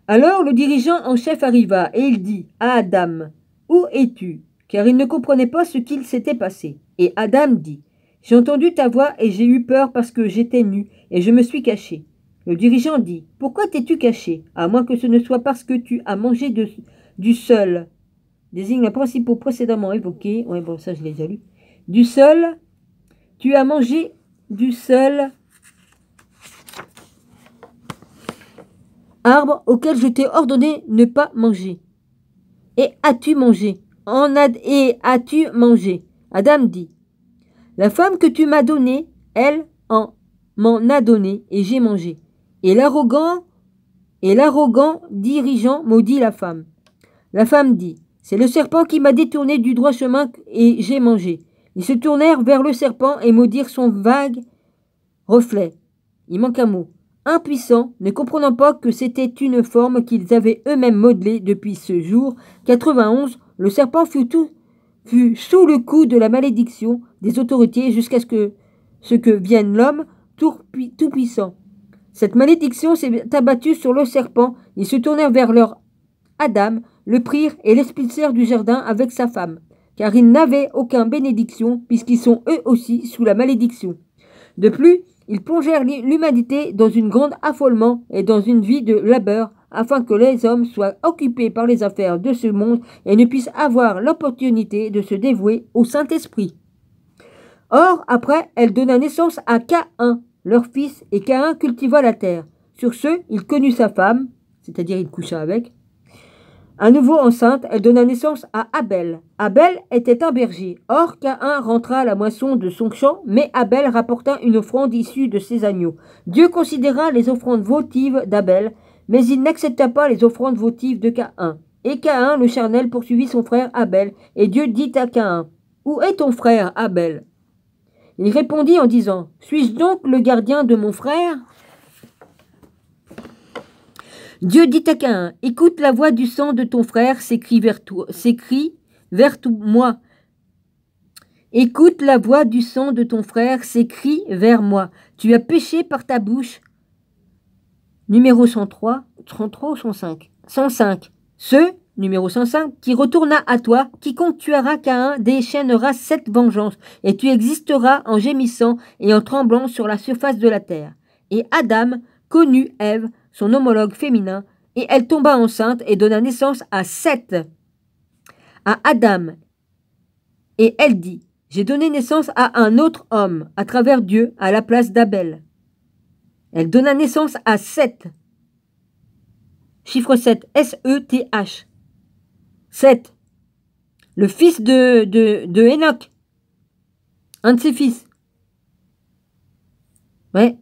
Alors le dirigeant en chef arriva, et il dit à Adam, « Où es-tu » car il ne comprenait pas ce qu'il s'était passé. Et Adam dit, « J'ai entendu ta voix et j'ai eu peur parce que j'étais nu et je me suis caché. » Le dirigeant dit, « Pourquoi t'es-tu caché, à moins que ce ne soit parce que tu as mangé du seul » désigne les principaux précédemment évoqués. Ouais, bon, ça je l'ai déjà lu. Du seul, tu as mangé du seul arbre auquel je t'ai ordonné ne pas manger. Et as-tu mangé? Et as-tu mangé? Adam dit, la femme que tu m'as donnée, elle m'en a donné et j'ai mangé. Et l'arrogant dirigeant maudit la femme. La femme dit, c'est le serpent qui m'a détourné du droit chemin et j'ai mangé. Ils se tournèrent vers le serpent et maudirent son vague reflet. Il manque un mot. Impuissants, ne comprenant pas que c'était une forme qu'ils avaient eux-mêmes modelée depuis ce jour 91, le serpent fut sous le coup de la malédiction des autorités jusqu'à ce que vienne l'homme tout-puissant. Cette malédiction s'est abattue sur le serpent. Ils se tournèrent vers leur Adam, le prirent et l'expulsèrent du jardin avec sa femme, car ils n'avaient aucune bénédiction, puisqu'ils sont eux aussi sous la malédiction. De plus, ils plongèrent l'humanité dans un grand affolement et dans une vie de labeur, afin que les hommes soient occupés par les affaires de ce monde et ne puissent avoir l'opportunité de se dévouer au Saint-Esprit. Or, après, elle donna naissance à Caïn, leur fils, et Caïn cultiva la terre. Sur ce, il connut sa femme, c'est-à-dire il coucha avec. À nouveau enceinte, elle donna naissance à Abel. Abel était un berger. Or, Caïn rentra à la moisson de son champ, mais Abel rapporta une offrande issue de ses agneaux. Dieu considéra les offrandes votives d'Abel, mais il n'accepta pas les offrandes votives de Caïn. Et Caïn, le charnel, poursuivit son frère Abel, et Dieu dit à Caïn, « Où est ton frère Abel ?» Il répondit en disant, « Suis-je donc le gardien de mon frère ?» Dieu dit à Caïn, « Écoute la voix du sang de ton frère, s'écrie vers moi. Écoute la voix du sang de ton frère, s'écrie vers moi. Tu as péché par ta bouche. » Numéro 103 ou 105 105. Numéro 105, qui retourna à toi, quiconque tuera Caïn déchaînera cette vengeance, et tu existeras en gémissant et en tremblant sur la surface de la terre. Et Adam connut Ève, son homologue féminin, et elle tomba enceinte et donna naissance à Seth, à Adam. Et elle dit, j'ai donné naissance à un autre homme, à travers Dieu, à la place d'Abel. Elle donna naissance à Seth. Chiffre 7, S-E-T-H. Seth, le fils de Enoch, un de ses fils. Ouais.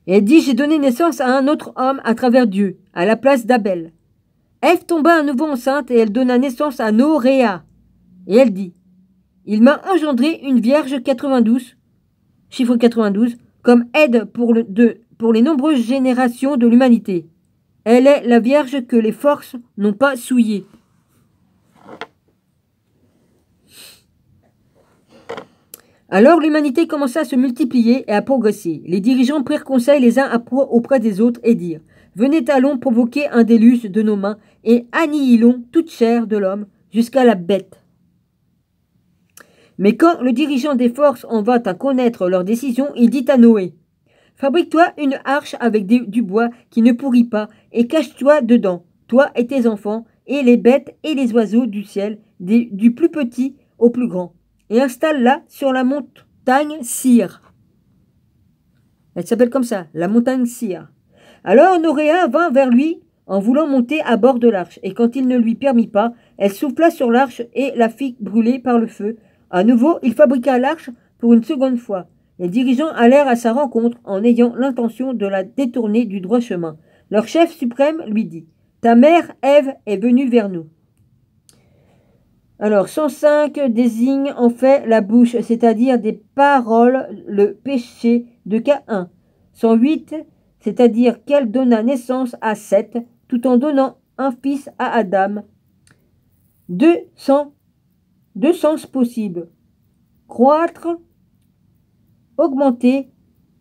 Et elle dit, j'ai donné naissance à un autre homme à travers Dieu, à la place d'Abel. Ève tomba à nouveau enceinte et elle donna naissance à Noréa. Et elle dit, il m'a engendré une vierge 92, chiffre 92, comme aide pour les nombreuses générations de l'humanité. Elle est la vierge que les forces n'ont pas souillée. Alors l'humanité commença à se multiplier et à progresser. Les dirigeants prirent conseil les uns auprès des autres et dirent, venez allons provoquer un déluge de nos mains et annihilons toute chair de l'homme jusqu'à la bête. Mais quand le dirigeant des forces en vint à connaître leur décision, il dit à Noé, fabrique-toi une arche avec du bois qui ne pourrit pas et cache-toi dedans, toi et tes enfants, et les bêtes et les oiseaux du ciel, du plus petit au plus grand, et installe-la sur la montagne Sir. Elle s'appelle comme ça, la montagne Sir. Alors Noréa vint vers lui en voulant monter à bord de l'arche, et quand il ne lui permit pas, elle souffla sur l'arche et la fit brûler par le feu. À nouveau, il fabriqua l'arche pour une seconde fois. Les dirigeants allèrent à sa rencontre en ayant l'intention de la détourner du droit chemin. Leur chef suprême lui dit « Ta mère, Ève, est venue vers nous. » Alors, 105 désigne en fait la bouche, c'est-à-dire des paroles, le péché de Caïn. 108, c'est-à-dire qu'elle donna naissance à Seth, tout en donnant un fils à Adam. Deux sens possibles. Croître, augmenter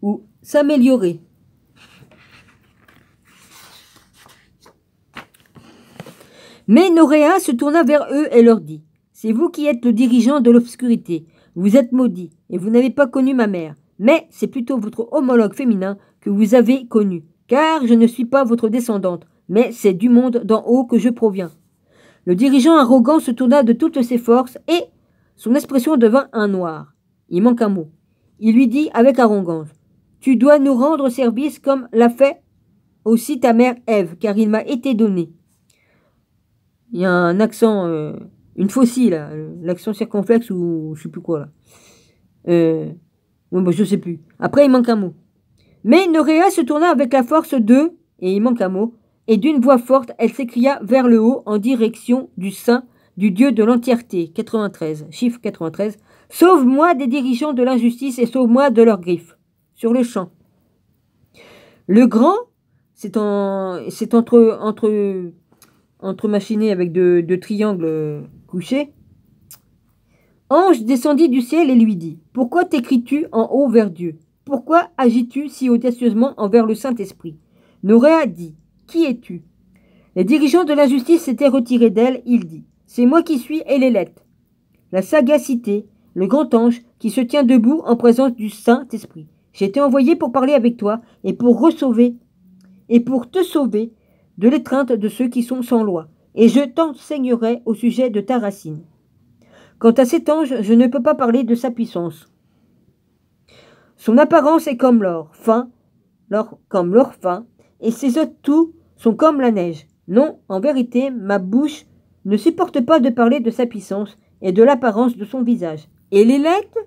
ou s'améliorer. Mais Noréa se tourna vers eux et leur dit « C'est vous qui êtes le dirigeant de l'obscurité. Vous êtes maudits et vous n'avez pas connu ma mère. Mais c'est plutôt votre homologue féminin que vous avez connu, car je ne suis pas votre descendante, mais c'est du monde d'en haut que je proviens. » Le dirigeant arrogant se tourna de toutes ses forces et son expression devint un noir. Il manque un mot. Il lui dit avec arrogance « Tu dois nous rendre service comme l'a fait aussi ta mère Ève, car il m'a été donné. » Il y a un accent, une faucille là, l'accent circonflexe ou je sais plus quoi là. Bon, bah, je sais plus. Après, il manque un mot. Mais Noréa se tourna avec la force de, et il manque un mot, et d'une voix forte, elle s'écria vers le haut en direction du sein du Dieu de l'entièreté. 93, chiffre 93. Sauve-moi des dirigeants de l'injustice et sauve-moi de leurs griffes. Sur le champ. Le grand, c'est entremachiné avec de triangles couchés. Ange descendit du ciel et lui dit « Pourquoi t'écris-tu en haut vers Dieu? Pourquoi agis-tu si audacieusement envers le Saint-Esprit » Noréa dit « Qui es-tu » Les dirigeants de l'injustice s'étaient retirés d'elle. Il dit « C'est moi qui suis Éléleth, la sagacité, le grand ange qui se tient debout en présence du Saint-Esprit. J'ai été envoyé pour parler avec toi et pour te sauver de l'étreinte de ceux qui sont sans loi, et je t'enseignerai au sujet de ta racine. Quant à cet ange, je ne peux pas parler de sa puissance. Son apparence est comme l'or fin, et ses atouts sont comme la neige. Non, en vérité, ma bouche ne supporte pas de parler de sa puissance et de l'apparence de son visage. Et l'élect?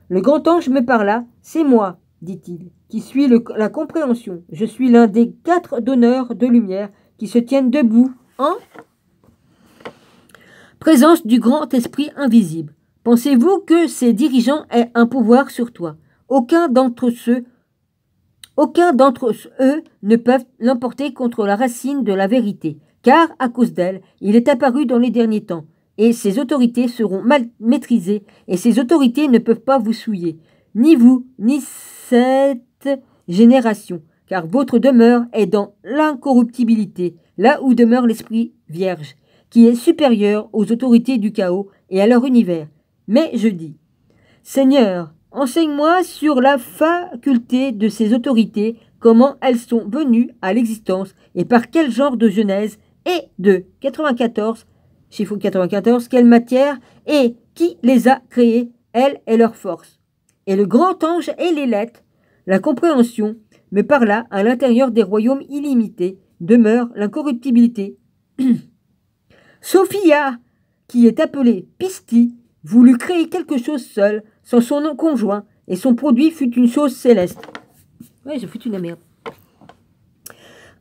Le grand ange me parla, c'est moi, dit-il, qui suis la compréhension. Je suis l'un des 4 donneurs de lumière qui se tiennent debout en présence du grand esprit invisible. Pensez-vous que ces dirigeants aient un pouvoir sur toi? Aucun d'entre eux ne peuvent l'emporter contre la racine de la vérité, car à cause d'elle, il est apparu dans les derniers temps, et ses autorités seront mal maîtrisées, et ces autorités ne peuvent pas vous souiller, ni vous, ni cette génération, car votre demeure est dans l'incorruptibilité, là où demeure l'esprit vierge, qui est supérieur aux autorités du chaos et à leur univers. Mais je dis, Seigneur, enseigne-moi sur la faculté de ces autorités, comment elles sont venues à l'existence et par quel genre de genèse et de 94, chiffre 94, quelle matière et qui les a créées, elles et leurs forces. Et le grand ange et les lettres, la compréhension, me parla à l'intérieur des royaumes illimités, demeure l'incorruptibilité. Sophia, qui est appelée Pisti, voulut créer quelque chose seul, sans son conjoint, et son produit fut une chose céleste. Ouais, je fous une merde.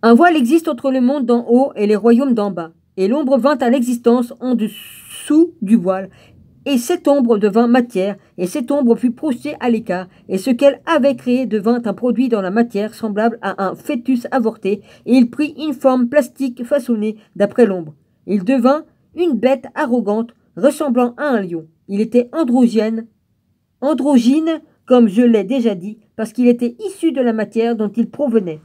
Un voile existe entre le monde d'en haut et les royaumes d'en bas, et l'ombre vint à l'existence en dessous du voile, et cette ombre devint matière, et cette ombre fut projetée à l'écart, et ce qu'elle avait créé devint un produit dans la matière semblable à un fœtus avorté, et il prit une forme plastique façonnée d'après l'ombre. Il devint une bête arrogante, ressemblant à un lion. Il était androgyne, comme je l'ai déjà dit, parce qu'il était issu de la matière dont il provenait.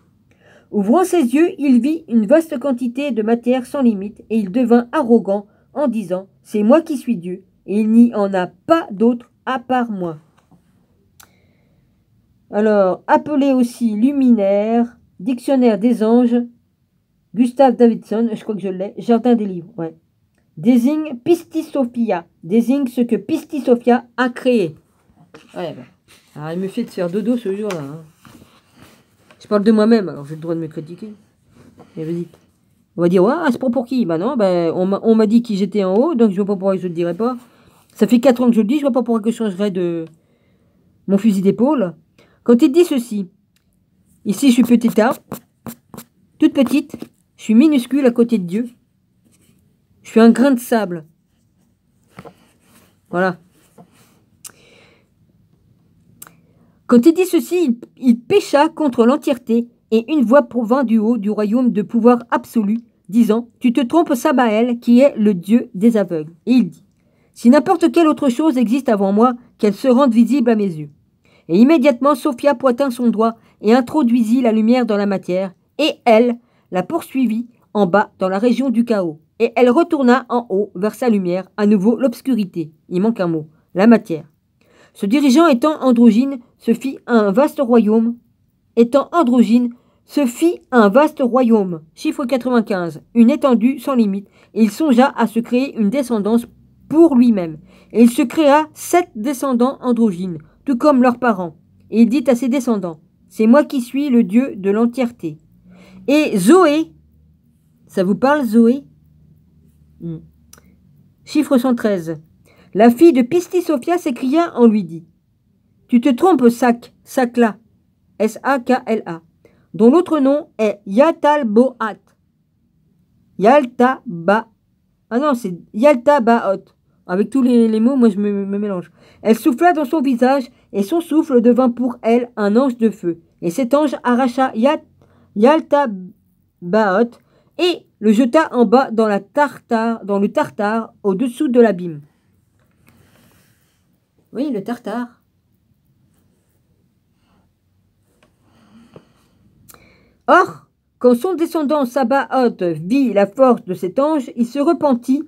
Ouvrant ses yeux, il vit une vaste quantité de matière sans limite, et il devint arrogant en disant « C'est moi qui suis Dieu, et il n'y en a pas d'autre à part moi. » Alors, appelé aussi luminaire, dictionnaire des anges, Gustave Davidson, je crois que je l'ai, Jardin des livres, ouais. Désigne Pistisophia, désigne ce que Pistisophia a créé. Ouais, ben. Alors, il me fait de faire dodo ce jour-là. Hein. Je parle de moi-même, alors j'ai le droit de me critiquer. Mais vas-y. On va dire, ouais, c'est pour qui? Bah non, ben, on m'a dit qui j'étais en haut, donc je vois pas pourquoi je le dirais pas. Ça fait 4 ans que je le dis, je vois pas pourquoi je changerais de mon fusil d'épaule. Quand il dit ceci, ici je suis petite A, toute petite, je suis minuscule à côté de Dieu. Je suis un grain de sable. Voilà. Quand il dit ceci, il pécha contre l'entièreté, et une voix provint du haut du royaume de pouvoir absolu, disant, tu te trompes, Sabaël, qui est le Dieu des aveugles. Et il dit, si n'importe quelle autre chose existe avant moi, qu'elle se rende visible à mes yeux. Et immédiatement Sophia pointa son doigt et introduisit la lumière dans la matière, et elle la poursuivit en bas dans la région du chaos. Et elle retourna en haut vers sa lumière, à nouveau l'obscurité. Il manque un mot, la matière. Ce dirigeant étant androgyne, se fit un vaste royaume. Étant androgyne, se fit un vaste royaume. Chiffre 95, une étendue sans limite. Et il songea à se créer une descendance pour lui-même. Et il se créa 7 descendants androgynes, tout comme leurs parents. Et il dit à ses descendants, c'est moi qui suis le Dieu de l'entièreté. Et Zoé, ça vous parle Zoé? Chiffre 113. La fille de Pistis-Sophia s'écria en lui dit, tu te trompes, Sakla, S-A-K-L-A, dont l'autre nom est Yaltabaoth. C'est Yaltabaoth. Avec tous les mots, moi je me mélange. Elle souffla dans son visage, et son souffle devint pour elle un ange de feu. Et cet ange arracha Yaltabaoth et le jeta en bas dans le tartare, au-dessous de l'abîme. Oui, le tartare. Or, quand son descendant Sabaoth vit la force de cet ange, il se repentit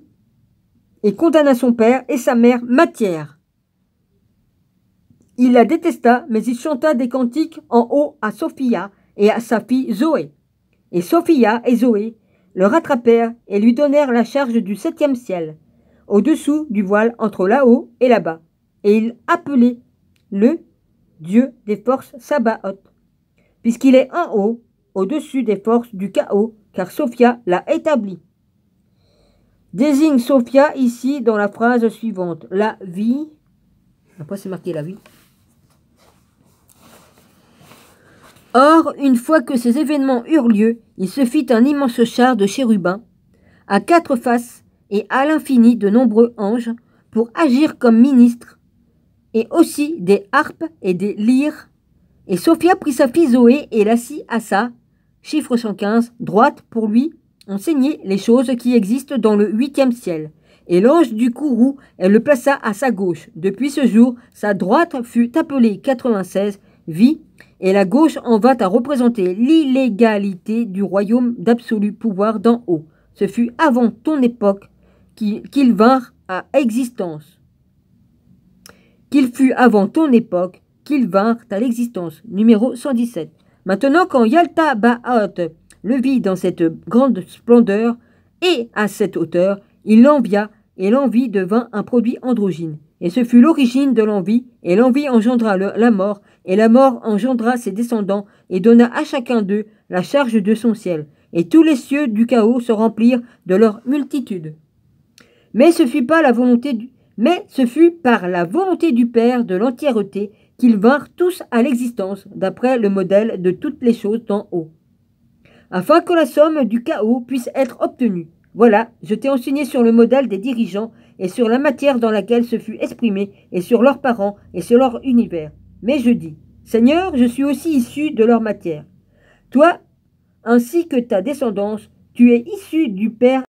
et condamna son père et sa mère matière. Il la détesta, mais il chanta des cantiques en haut à Sophia et à sa fille Zoé. Et Sophia et Zoé le rattrapèrent et lui donnèrent la charge du 7e ciel, au-dessous du voile entre là-haut et là-bas. Et il appelait le Dieu des forces Sabaoth, puisqu'il est en haut, au-dessus des forces du chaos, car Sophia l'a établi. Désigne Sophia ici dans la phrase suivante. La vie. Après c'est marqué la vie. Or, une fois que ces événements eurent lieu, il se fit un immense char de chérubins, à 4 faces et à l'infini de nombreux anges, pour agir comme ministres, et aussi des harpes et des lyres. Et Sophia prit sa fille Zoé et l'assit à sa, chiffre 115, droite pour lui enseigner les choses qui existent dans le 8e ciel. Et l'ange du courroux, elle le plaça à sa gauche. Depuis ce jour, sa droite fut appelée 96, vie, et la gauche en vint à représenter l'illégalité du royaume d'absolu pouvoir d'en haut. Ce fut avant ton époque qu'il vinrent à existence. Qu'il fut avant ton époque qu'ils vinrent à l'existence. Numéro 117. Maintenant, quand Yaltabaoth le vit dans cette grande splendeur et à cette hauteur, il l'envia, et l'envie devint un produit androgyne. Et ce fut l'origine de l'envie, et l'envie engendra la mort, et la mort engendra ses descendants, et donna à chacun d'eux la charge de son ciel. Et tous les cieux du chaos se remplirent de leur multitude. Mais ce fut par la volonté du Père de l'entièreté qu'ils vinrent tous à l'existence, d'après le modèle de toutes les choses d'en haut, afin que la somme du chaos puisse être obtenue. Voilà, je t'ai enseigné sur le modèle des dirigeants et sur la matière dans laquelle ce fut exprimé, et sur leurs parents et sur leur univers. Mais je dis, Seigneur, je suis aussi issu de leur matière. Toi, ainsi que ta descendance, tu es issu du Père